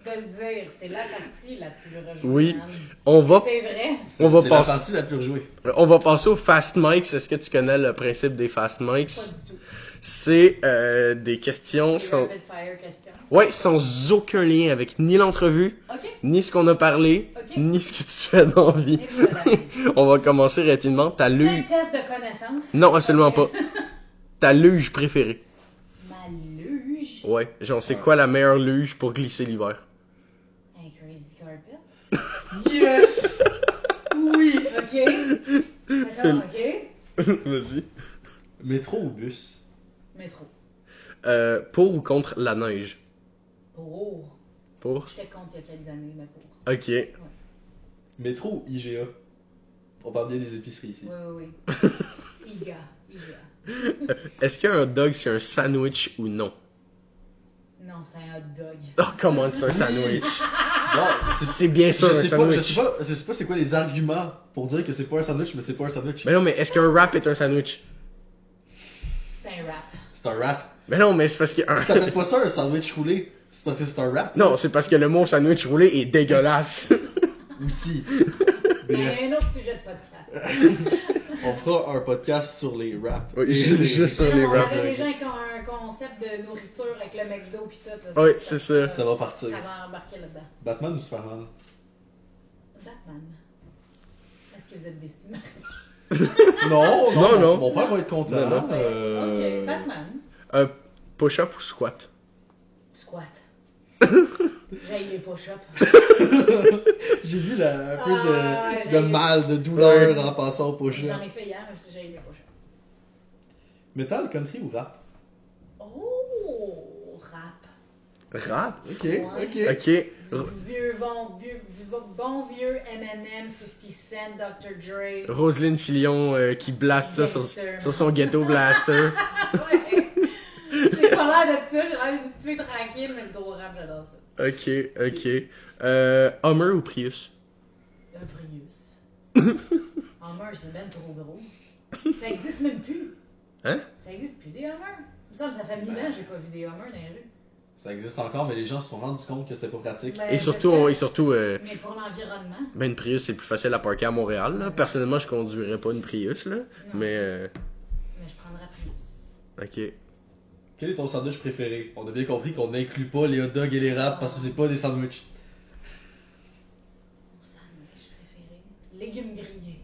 [SPEAKER 3] de le dire. C'est la partie la plus rejouée.
[SPEAKER 1] Oui.
[SPEAKER 3] man.
[SPEAKER 1] On va,
[SPEAKER 3] C'est vrai.
[SPEAKER 1] on va
[SPEAKER 2] C'est la
[SPEAKER 1] passer,
[SPEAKER 2] partie la plus rejouée.
[SPEAKER 1] on va passer aux fast mics. Est-ce que tu connais le principe des fast mics?
[SPEAKER 3] Pas du tout.
[SPEAKER 1] C'est des questions
[SPEAKER 3] C'est
[SPEAKER 1] sans,
[SPEAKER 3] rapid fire question.
[SPEAKER 1] ouais, sans aucun lien avec ni l'entrevue,
[SPEAKER 3] Ok.
[SPEAKER 1] ni ce qu'on a parlé,
[SPEAKER 3] Ok.
[SPEAKER 1] ni ce que tu fais dans la vie.
[SPEAKER 3] Et voilà.
[SPEAKER 1] On va commencer rapidement. Ta
[SPEAKER 3] C'est un
[SPEAKER 1] luge.
[SPEAKER 3] test de connaissance.
[SPEAKER 1] Non, absolument
[SPEAKER 3] Ok.
[SPEAKER 1] pas. Ta luge préférée.
[SPEAKER 3] Ma luge.
[SPEAKER 1] Ouais, genre c'est quoi la meilleure luge pour glisser l'hiver?
[SPEAKER 3] Un crazy carpet.
[SPEAKER 2] Yes!
[SPEAKER 3] Oui. Ok. D'accord, ok.
[SPEAKER 1] Vas-y.
[SPEAKER 2] Métro ou bus?
[SPEAKER 3] Métro.
[SPEAKER 1] Pour ou contre la neige?
[SPEAKER 3] Pour.
[SPEAKER 1] Pour.
[SPEAKER 3] J'étais contre il y a quelques années, mais pour.
[SPEAKER 1] Ok.
[SPEAKER 2] Métro ou IGA? On parle bien des épiceries ici.
[SPEAKER 3] Oui, oui, oui. IGA.
[SPEAKER 1] Est-ce qu'un hot dog c'est un sandwich ou non?
[SPEAKER 3] Non, c'est un hot dog.
[SPEAKER 1] Oh, comment c'est un sandwich?
[SPEAKER 2] Non,
[SPEAKER 1] C'est bien sûr un
[SPEAKER 2] je sais
[SPEAKER 1] sandwich.
[SPEAKER 2] pas c'est quoi les arguments pour dire que c'est pas un sandwich, mais c'est pas un sandwich.
[SPEAKER 1] Mais non, mais est-ce qu'un wrap est un sandwich?
[SPEAKER 3] C'est un rap.
[SPEAKER 2] C'est un wrap.
[SPEAKER 1] Mais non, mais c'est parce que...
[SPEAKER 2] Tu t'appelles pas ça un sandwich roulé? C'est parce que c'est un wrap?
[SPEAKER 1] Non, c'est parce que le mot sandwich roulé est dégueulasse.
[SPEAKER 2] Aussi.
[SPEAKER 3] Mais un autre sujet de podcast.
[SPEAKER 2] On fera un podcast sur les wraps.
[SPEAKER 1] Oui, juste sur les
[SPEAKER 3] On
[SPEAKER 1] wraps.
[SPEAKER 3] avait déjà un concept de nourriture avec le McDo pis tout. Là,
[SPEAKER 1] Oui, c'est ça.
[SPEAKER 2] Ça va partir.
[SPEAKER 3] Ça va embarquer là-dedans.
[SPEAKER 2] Batman ou Superman?
[SPEAKER 3] Batman. Est-ce que vous êtes déçus?
[SPEAKER 2] Non,
[SPEAKER 1] Non.
[SPEAKER 2] Mon père va être content.
[SPEAKER 1] Non, non.
[SPEAKER 3] Ok, Batman.
[SPEAKER 1] Push-up ou squat?
[SPEAKER 3] Squat. J'aille les push-ups.
[SPEAKER 2] J'ai vu un peu
[SPEAKER 3] Ah,
[SPEAKER 2] de
[SPEAKER 3] j'ai-
[SPEAKER 2] mal, de douleur
[SPEAKER 1] Ouais.
[SPEAKER 2] en passant au push-up.
[SPEAKER 3] J'en ai fait hier, même si j'aille les push-ups.
[SPEAKER 2] Metal, country ou rap?
[SPEAKER 3] Oh, rap.
[SPEAKER 1] Rap?
[SPEAKER 2] Ok,
[SPEAKER 3] Ouais.
[SPEAKER 2] ok.
[SPEAKER 1] Ok.
[SPEAKER 3] Du bon vieux Eminem, 50 Cent, Dr. Dre.
[SPEAKER 1] Roselyne Filion qui blaste ça
[SPEAKER 3] Gangster.
[SPEAKER 1] sur son ghetto blaster.
[SPEAKER 3] Ouais. J'ai pas l'air de ça, j'ai l'air d'une petite fille tranquille, mais ce gros rap, j'adore ça.
[SPEAKER 1] Ok. Hummer ou Prius?
[SPEAKER 3] Un Prius. Hummer, c'est ben trop gros. Ça existe même plus.
[SPEAKER 1] Hein?
[SPEAKER 3] Ça existe plus des Hummers. Il me semble que ça fait 1000 ans que j'ai pas vu des Hummers dans les rues.
[SPEAKER 2] Ça existe encore, mais les gens se sont rendus compte que c'était pas pratique.
[SPEAKER 3] Ben,
[SPEAKER 1] Et
[SPEAKER 3] je
[SPEAKER 1] surtout,
[SPEAKER 3] sais,
[SPEAKER 1] et surtout
[SPEAKER 3] mais pour l'environnement.
[SPEAKER 1] ben une Prius c'est plus facile à parker à Montréal. Là. Personnellement, je conduirais pas une Prius là, mais
[SPEAKER 3] Mais je prendrais Prius.
[SPEAKER 1] ok.
[SPEAKER 2] Quel est ton sandwich préféré? On a bien compris qu'on n'inclut pas les hot dogs et les wraps parce que c'est pas des sandwichs.
[SPEAKER 3] Mon sandwich préféré. Légumes grillés.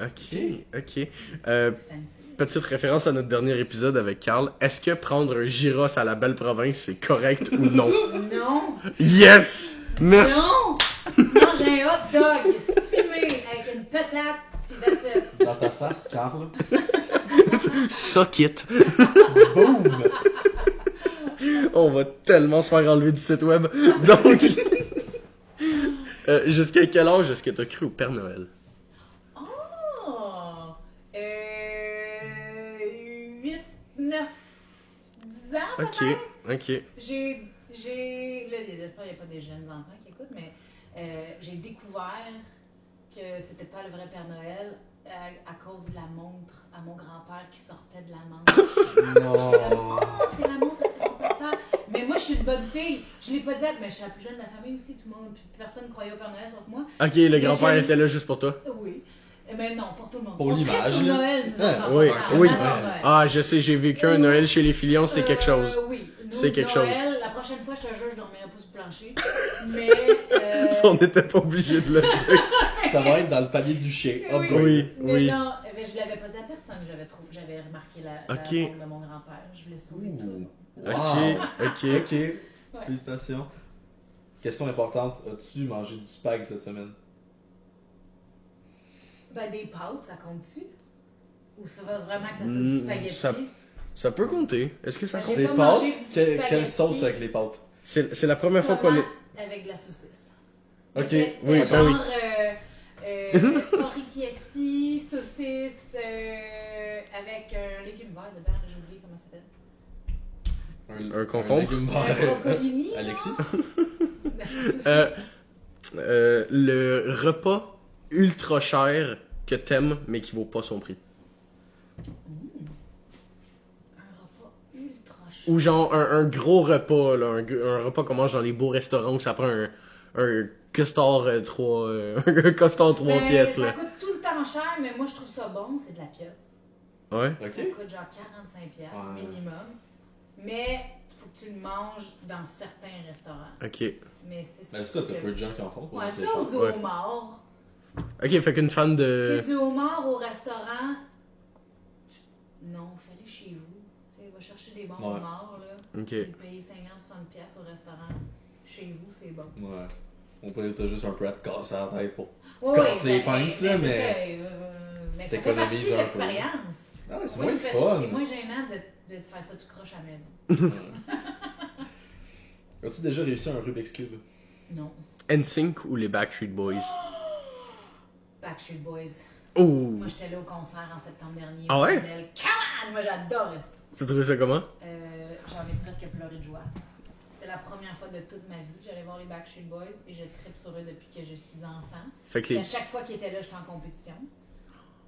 [SPEAKER 1] Ok.
[SPEAKER 3] C'est fancy.
[SPEAKER 1] Petite référence à notre dernier épisode avec Carl. Est-ce que prendre un gyros à la belle province c'est correct ou non?
[SPEAKER 3] Non!
[SPEAKER 1] Yes! Merci.
[SPEAKER 3] Non! Manger un hot dog stimé avec une patate pis that's it.
[SPEAKER 2] Dans ta face, Carl.
[SPEAKER 1] Suck it.
[SPEAKER 2] Boom!
[SPEAKER 1] On va tellement se faire enlever du site web. Donc, jusqu'à quel âge est-ce que t'as cru au Père Noël?
[SPEAKER 3] Oh! 8, 9, 10 ans peut-être?
[SPEAKER 1] Ok.
[SPEAKER 3] J'ai. Là, j'espère qu'il n'y a pas des jeunes enfants qui écoutent, mais j'ai découvert que c'était pas le vrai Père Noël à cause de la montre à mon grand-père qui sortait de la montre.
[SPEAKER 2] Non.
[SPEAKER 3] Oh, c'est la montre à ton papa. Mais moi, je suis une bonne fille. Je l'ai pas dit, mais je suis la plus jeune de la famille aussi. Tout le monde, personne ne croyait au Père Noël sauf moi.
[SPEAKER 1] Ok, le
[SPEAKER 3] Mais
[SPEAKER 1] grand-père
[SPEAKER 3] j'ai-
[SPEAKER 1] était là juste pour toi.
[SPEAKER 3] Oui. Mais non, pour tout le monde.
[SPEAKER 2] Pour
[SPEAKER 3] On
[SPEAKER 2] l'image,
[SPEAKER 3] tripe sur
[SPEAKER 2] là.
[SPEAKER 3] Noël, nous
[SPEAKER 2] Ah,
[SPEAKER 3] autres,
[SPEAKER 1] Oui,
[SPEAKER 3] on
[SPEAKER 1] oui.
[SPEAKER 3] adore Noël.
[SPEAKER 1] Ah, je sais, j'ai vécu un Noël chez les Filions, c'est quelque chose.
[SPEAKER 3] Oui. Nous,
[SPEAKER 1] C'est quelque chose.
[SPEAKER 3] Noël, la prochaine fois, je te jure, je dormirai pas sur le plancher. Mais.
[SPEAKER 1] Ça, on n'était pas obligé de le dire.
[SPEAKER 2] Ça va être dans le panier du chien. Hop,
[SPEAKER 1] Oui.
[SPEAKER 3] Mais non, mais je l'avais pas dit à personne. J'avais remarqué la
[SPEAKER 1] Ok.
[SPEAKER 3] montre de mon grand-père. Je voulais sauver tout.
[SPEAKER 2] Ouh.
[SPEAKER 1] Ok.
[SPEAKER 2] Ok. Félicitations. Question importante. As-tu mangé du spag cette semaine?
[SPEAKER 3] Ben, des pâtes, ça compte-tu? Ou ça veut vraiment que ça soit
[SPEAKER 1] Mm,
[SPEAKER 3] du spaghetti?
[SPEAKER 1] Ça peut compter. Est-ce que ça
[SPEAKER 3] Ben,
[SPEAKER 1] compte?
[SPEAKER 3] J'ai
[SPEAKER 2] Des
[SPEAKER 3] pas
[SPEAKER 2] pâtes?
[SPEAKER 3] mangé du
[SPEAKER 2] Quelle
[SPEAKER 3] spaghetti.
[SPEAKER 2] sauce avec les pâtes?
[SPEAKER 1] C'est la première fois qu'on est.
[SPEAKER 3] Avec de la saucisse.
[SPEAKER 2] Ok,
[SPEAKER 3] C'était
[SPEAKER 1] oui, ben
[SPEAKER 3] genre porricchietti, saucisse, avec un légume vert dedans, j'ai oublié comment ça s'appelle.
[SPEAKER 1] Un concombre.
[SPEAKER 2] légume
[SPEAKER 3] Un
[SPEAKER 2] vert.
[SPEAKER 3] broccolini,
[SPEAKER 2] Alexis?
[SPEAKER 1] Le repas ultra cher que t'aimes, mais qui vaut pas son prix.
[SPEAKER 3] Un repas ultra cher.
[SPEAKER 1] Ou genre un gros repas, là, un repas qu'on mange dans les beaux restaurants où ça prend un costard 3 un costard 3 pièces
[SPEAKER 3] Ça
[SPEAKER 1] là.
[SPEAKER 3] coûte tout le temps cher, mais moi je trouve ça bon, c'est de la pieuvre.
[SPEAKER 1] Ouais.
[SPEAKER 3] Ça
[SPEAKER 2] Ok.
[SPEAKER 3] coûte genre 45$
[SPEAKER 2] Ouais.
[SPEAKER 3] minimum. Mais faut que tu le manges dans certains restaurants.
[SPEAKER 1] Ok.
[SPEAKER 3] Mais c'est
[SPEAKER 2] Ben, c'est ça, t'as peu de gens qui en font.
[SPEAKER 3] Ouais,
[SPEAKER 2] c'est
[SPEAKER 3] ça ou
[SPEAKER 2] cher.
[SPEAKER 3] du
[SPEAKER 1] Ouais.
[SPEAKER 3] homard.
[SPEAKER 1] Ok, fait qu'une fan
[SPEAKER 3] Tu
[SPEAKER 1] de.
[SPEAKER 3] sais, du homard au restaurant. Non, fallait chez vous. Tu sais, va chercher des bons
[SPEAKER 2] Ouais.
[SPEAKER 3] homards, là.
[SPEAKER 1] Ok.
[SPEAKER 3] Vous payez 50-60$ au restaurant. Chez vous, c'est bon.
[SPEAKER 2] Ouais. On peut t'as juste un peu à te casser la tête pour.
[SPEAKER 3] Oui,
[SPEAKER 2] Casser les pinces, là, mais
[SPEAKER 3] mais ça fait partie
[SPEAKER 2] t'économises
[SPEAKER 3] de
[SPEAKER 2] un peu.
[SPEAKER 3] l'expérience.
[SPEAKER 2] Ah, c'est
[SPEAKER 3] Oui,
[SPEAKER 2] moins
[SPEAKER 3] tu fais-
[SPEAKER 2] fun.
[SPEAKER 3] C'est moins gênant de te faire ça tout croche à la maison.
[SPEAKER 2] As-tu déjà réussi un Rubik's Cube?
[SPEAKER 3] Non.
[SPEAKER 1] NSYNC ou les Backstreet Boys?
[SPEAKER 3] Backstreet Boys.
[SPEAKER 1] Oh!
[SPEAKER 3] Moi, j'étais allée au concert en septembre dernier.
[SPEAKER 1] Ah ouais?
[SPEAKER 3] Chanel. Come on! Moi, j'adorais ça.
[SPEAKER 1] T'as trouvé ça comment?
[SPEAKER 3] J'en ai presque pleuré de joie. C'était la première fois de toute ma vie que j'allais voir les Backstreet Boys et je tripe sur eux depuis que je suis enfant.
[SPEAKER 1] Fait que
[SPEAKER 3] Et
[SPEAKER 1] les.
[SPEAKER 3] à chaque fois qu'ils étaient là, j'étais en compétition.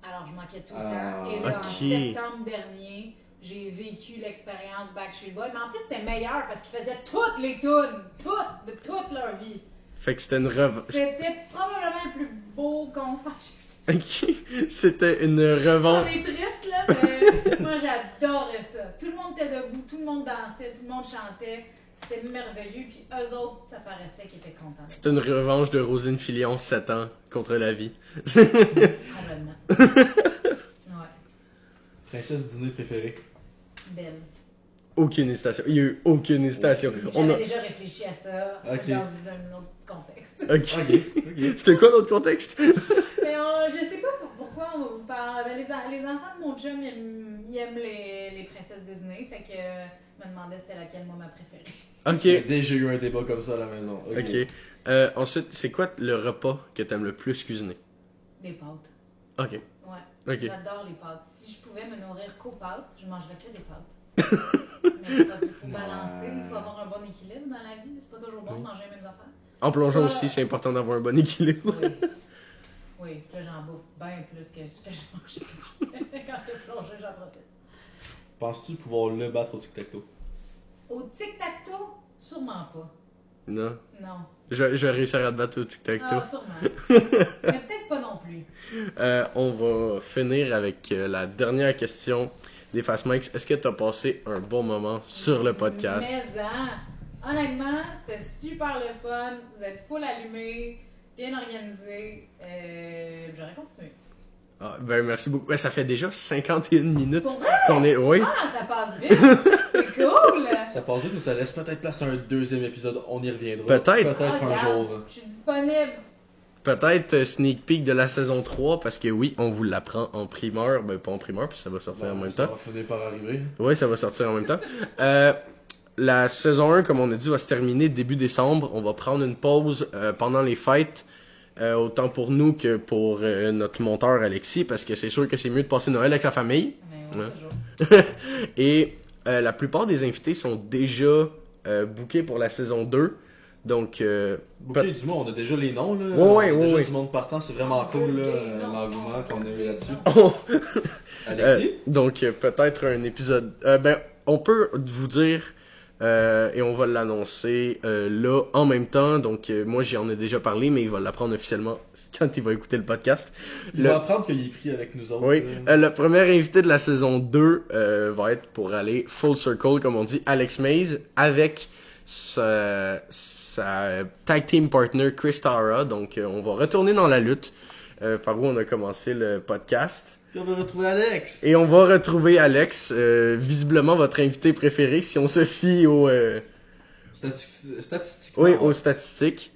[SPEAKER 3] Alors, je manquais tout le
[SPEAKER 2] Ah,
[SPEAKER 3] temps. Et là,
[SPEAKER 1] ok.
[SPEAKER 3] en septembre dernier, j'ai vécu l'expérience Backstreet Boys. Mais en plus, c'était meilleur parce qu'ils faisaient toutes les tunes. Toutes, de toute leur vie.
[SPEAKER 1] Fait que c'était une revanche.
[SPEAKER 3] C'était probablement le plus beau concert que j'ai vu.
[SPEAKER 1] Ok. C'était une
[SPEAKER 3] On
[SPEAKER 1] revanche.
[SPEAKER 3] est triste là, mais moi j'adorais ça. Tout le monde était debout, tout le monde dansait, tout le monde chantait. C'était merveilleux. Puis eux autres, ça paraissait qu'ils étaient contents.
[SPEAKER 1] C'était une revanche de Roselyne Filion, 7 ans, contre la vie.
[SPEAKER 3] Complètement. Ouais,
[SPEAKER 2] Princesse dîner préférée?
[SPEAKER 3] belle.
[SPEAKER 1] Aucune hésitation. Il y a eu aucune hésitation. On
[SPEAKER 3] J'avais
[SPEAKER 1] a.
[SPEAKER 3] déjà réfléchi à ça
[SPEAKER 2] Ok.
[SPEAKER 3] dans un autre contexte.
[SPEAKER 1] Ok. C'était quoi l'autre contexte?
[SPEAKER 3] Mais je sais pas pourquoi on vous parle. Mais les enfants de mon chum, ils aiment les princesses Disney. Fait que je me demandais c'était laquelle moi ma préférée.
[SPEAKER 2] Il y a
[SPEAKER 1] Ok.
[SPEAKER 2] déjà eu un débat comme ça à la maison.
[SPEAKER 1] Ok. Ensuite, c'est quoi le repas que t'aimes le plus cuisiner?
[SPEAKER 3] Des pâtes.
[SPEAKER 1] Ok.
[SPEAKER 3] Ouais.
[SPEAKER 1] Ok.
[SPEAKER 3] J'adore les pâtes. Si je pouvais me nourrir qu'aux pâtes, je mangerais que des pâtes. Mais il faut balancer, il faut avoir un bon équilibre dans la vie. C'est pas toujours bon de manger les mêmes affaires.
[SPEAKER 1] En plongeon aussi, c'est important d'avoir un bon équilibre.
[SPEAKER 3] Oui. Oui, puis là j'en bouffe bien plus que ce que je mangeais. Quand je plongeais, j'en profite.
[SPEAKER 2] Penses-tu pouvoir le battre au tic-tac-toe?
[SPEAKER 3] Au tic-tac-toe, sûrement pas.
[SPEAKER 1] Non.
[SPEAKER 3] Non.
[SPEAKER 1] Je vais réussir à te battre au tic-tac-toe.
[SPEAKER 3] Ah, sûrement. Mais peut-être pas non plus.
[SPEAKER 1] On va finir avec la dernière question des Fast Mics. Est-ce que tu as passé un bon moment sur le podcast?
[SPEAKER 3] Mais honnêtement, c'était super le fun. Vous êtes full allumés, bien organisés. J'aurais continué.
[SPEAKER 1] Ah, ben merci beaucoup. Ben, ça fait déjà 51 minutes
[SPEAKER 3] Pour vrai?
[SPEAKER 1] qu'on est. Oui.
[SPEAKER 3] Ah, ça passe vite! C'est cool!
[SPEAKER 2] Ça passe vite, mais ça laisse peut-être place à un deuxième épisode. On y reviendra.
[SPEAKER 1] Peut-être.
[SPEAKER 2] Peut-être
[SPEAKER 3] Ah,
[SPEAKER 2] un
[SPEAKER 3] regarde,
[SPEAKER 2] jour.
[SPEAKER 3] Je suis disponible.
[SPEAKER 1] Peut-être sneak peek de la saison 3 parce que oui, on vous l'apprend en primeur. Ben pas en primeur, puis ça va sortir en même
[SPEAKER 2] Ça
[SPEAKER 1] temps.
[SPEAKER 2] va finir par arriver.
[SPEAKER 1] Oui, ça va sortir en même temps. La saison 1, comme on a dit, va se terminer début décembre. On va prendre une pause pendant les fêtes. Autant pour nous que pour notre monteur Alexis, parce que c'est sûr que c'est mieux de passer Noël avec sa famille.
[SPEAKER 3] Mais ouais,
[SPEAKER 1] Ouais.
[SPEAKER 3] toujours.
[SPEAKER 1] Et la plupart des invités sont déjà bookés pour la saison 2. Donc,
[SPEAKER 2] Bouquet du monde, on a déjà les noms là.
[SPEAKER 1] Ouais,
[SPEAKER 2] On a déjà
[SPEAKER 1] ouais.
[SPEAKER 2] du monde partant, c'est vraiment cool là,
[SPEAKER 3] Des noms.
[SPEAKER 2] l'engouement qu'on a eu là-dessus.
[SPEAKER 1] Oh!
[SPEAKER 2] Alexis?
[SPEAKER 1] Donc, peut-être un épisode. On peut vous dire, et on va l'annoncer là en même temps. Donc, moi, j'en ai déjà parlé, mais il va l'apprendre officiellement quand il va écouter le podcast.
[SPEAKER 2] Il va apprendre qu'il est pris avec nous autres.
[SPEAKER 1] Oui, le premier invité de la saison 2 va être, pour aller full circle, comme on dit, Alex Mays, avec sa tag team partner Chris Tara. Donc, on va retourner dans la lutte, par où on a commencé le podcast.
[SPEAKER 2] Puis on va retrouver Alex.
[SPEAKER 1] Et on va retrouver Alex, visiblement votre invité préféré, si on se fie aux
[SPEAKER 2] Statistiquement.
[SPEAKER 1] oui, aux statistiques.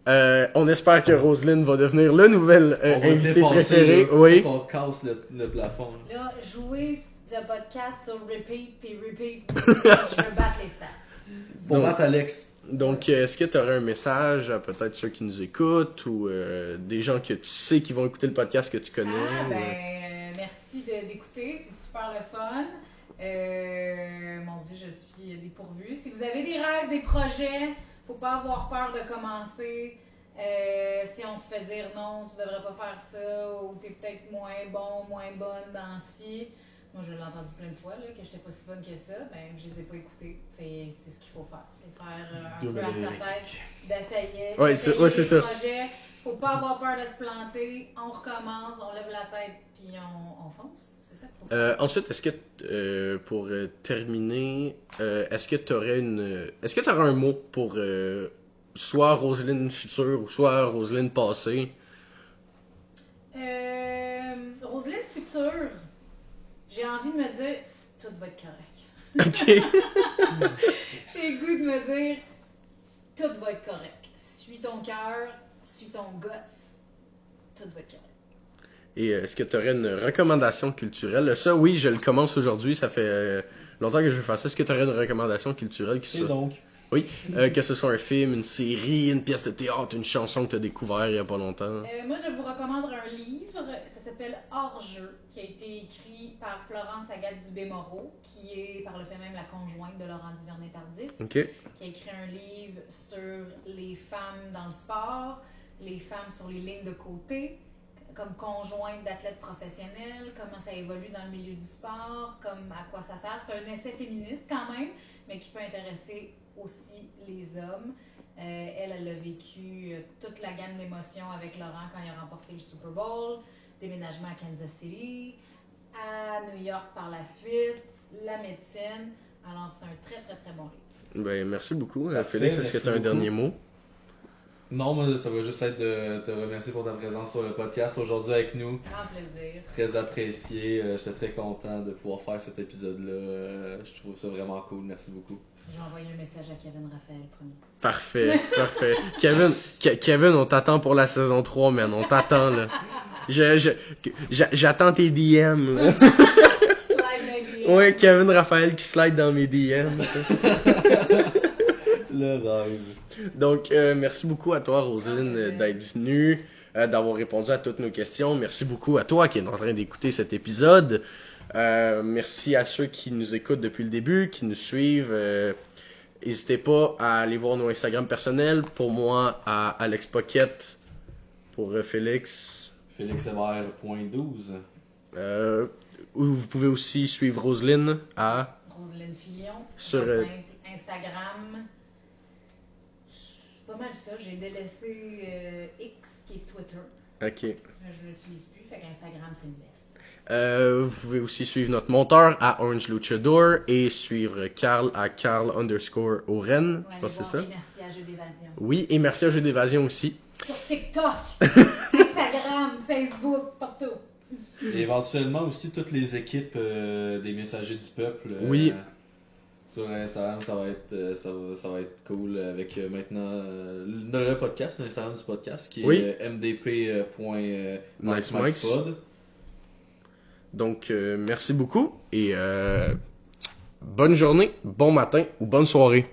[SPEAKER 1] On espère que Roselyne va devenir le nouvel
[SPEAKER 2] on va
[SPEAKER 1] invité
[SPEAKER 2] dépasser,
[SPEAKER 1] préféré.
[SPEAKER 2] là,
[SPEAKER 1] Oui.
[SPEAKER 2] On casse le plafond. Là.
[SPEAKER 3] Là, jouer le podcast sur repeat puis repeat. Je veux battre les stats.
[SPEAKER 2] Faut
[SPEAKER 1] Donc-
[SPEAKER 2] battre Alex.
[SPEAKER 1] Donc, est-ce que tu aurais un message à peut-être ceux qui nous écoutent ou des gens que tu sais qui vont écouter le podcast que tu connais?
[SPEAKER 3] Merci d'écouter, c'est super le fun. Mon Dieu, je suis dépourvue. Si vous avez des rêves, des projets, faut pas avoir peur de commencer. Si on se fait dire non, tu devrais pas faire ça, ou t'es peut-être moins bon, moins bonne dans ci. Moi, je l'ai entendu plein de fois, là, que j'étais pas si bonne que ça. Ben, je les ai pas écoutés. Fait c'est ce qu'il faut faire. C'est faire un peu à sa tête, d'essayer.
[SPEAKER 1] Ouais, c'est ça.
[SPEAKER 3] Projets. Faut pas avoir peur de se planter. On recommence, on lève la tête, puis on fonce. C'est ça qu'il faut faire.
[SPEAKER 1] Ensuite, est-ce que, pour terminer, est-ce que tu aurais un mot pour soit Roselyne future ou soit Roselyne passée?
[SPEAKER 3] Roselyne future, j'ai envie de me dire, tout va être correct.
[SPEAKER 1] Ok.
[SPEAKER 3] J'ai le goût de me dire, tout va être correct. Suis ton cœur, suis ton guts, tout va être correct.
[SPEAKER 1] Et est-ce que tu aurais une recommandation culturelle? Ça, oui, je le commence aujourd'hui. Ça fait longtemps que je veux faire ça. Est-ce que tu aurais une recommandation culturelle qui
[SPEAKER 2] Et donc?
[SPEAKER 1] Oui, que ce soit un film, une série, une pièce de théâtre, une chanson que tu as découvert il y a pas longtemps.
[SPEAKER 3] Moi, je vous recommande un livre. Ça s'appelle Hors-jeu, qui a été écrit par Florence Agathe Dubé-Moreau, qui est par le fait même la conjointe de Laurent Duvernay-Tardif.
[SPEAKER 1] Ok.
[SPEAKER 3] Qui a écrit un livre sur les femmes dans le sport, les femmes sur les lignes de côté, comme conjointe d'athlètes professionnels, comment ça évolue dans le milieu du sport, comme à quoi ça sert. C'est un essai féministe quand même, mais qui peut intéresser aussi les hommes. Elle a vécu toute la gamme d'émotions avec Laurent quand il a remporté le Super Bowl, déménagement à Kansas City, à New York par la suite, la médecine. Alors c'est un très très très bon livre.
[SPEAKER 1] Ben, merci beaucoup.
[SPEAKER 2] Parfait,
[SPEAKER 1] Félix, est-ce que tu as un dernier mot?
[SPEAKER 2] Non, moi, ça va juste être de te remercier pour ta présence sur le podcast aujourd'hui avec nous.
[SPEAKER 3] Grand plaisir.
[SPEAKER 2] Très apprécié. J'étais très content de pouvoir faire cet épisode-là. Je trouve ça vraiment cool. Merci beaucoup.
[SPEAKER 3] Je vais envoyer un message à Kevin Raphaël, promis.
[SPEAKER 1] Parfait, parfait. Kevin, on t'attend pour la saison 3, man. On t'attend, là. J'attends tes DM, là. Ouais, Kevin Raphaël qui slide dans mes DM.
[SPEAKER 2] Le rêve.
[SPEAKER 1] Donc, merci beaucoup à toi, Roselyne, d'être venue, d'avoir répondu à toutes nos questions. Merci beaucoup à toi qui est en train d'écouter cet épisode. Merci à ceux qui nous écoutent depuis le début, qui nous suivent. N'hésitez pas à aller voir nos Instagram personnels. Pour moi, à Alex Pocket. Pour Félix.
[SPEAKER 2] FélixHébert.12.
[SPEAKER 1] Vous pouvez aussi suivre Roselyne à
[SPEAKER 3] Roselyne Filion.
[SPEAKER 1] sur
[SPEAKER 3] Instagram. C'est pas mal ça. J'ai délaissé X qui est Twitter.
[SPEAKER 1] Ok.
[SPEAKER 3] Je l'utilise plus, fait qu'Instagram c'est le best.
[SPEAKER 1] Vous pouvez aussi suivre notre monteur à Orange Luchador et suivre Carl à Carl_Oren. Je pense que c'est ça.
[SPEAKER 3] Et merci à Jeux d'évasion.
[SPEAKER 1] Oui, et merci à Jeux d'évasion aussi.
[SPEAKER 3] Sur TikTok, Instagram, Facebook, partout.
[SPEAKER 2] Et éventuellement aussi toutes les équipes des messagers du peuple.
[SPEAKER 1] Oui.
[SPEAKER 2] Sur Instagram, ça va être cool avec maintenant le podcast, l'Instagram du podcast qui est mdp.nicemikespod.
[SPEAKER 1] Donc, merci beaucoup et bonne journée, bon matin ou bonne soirée.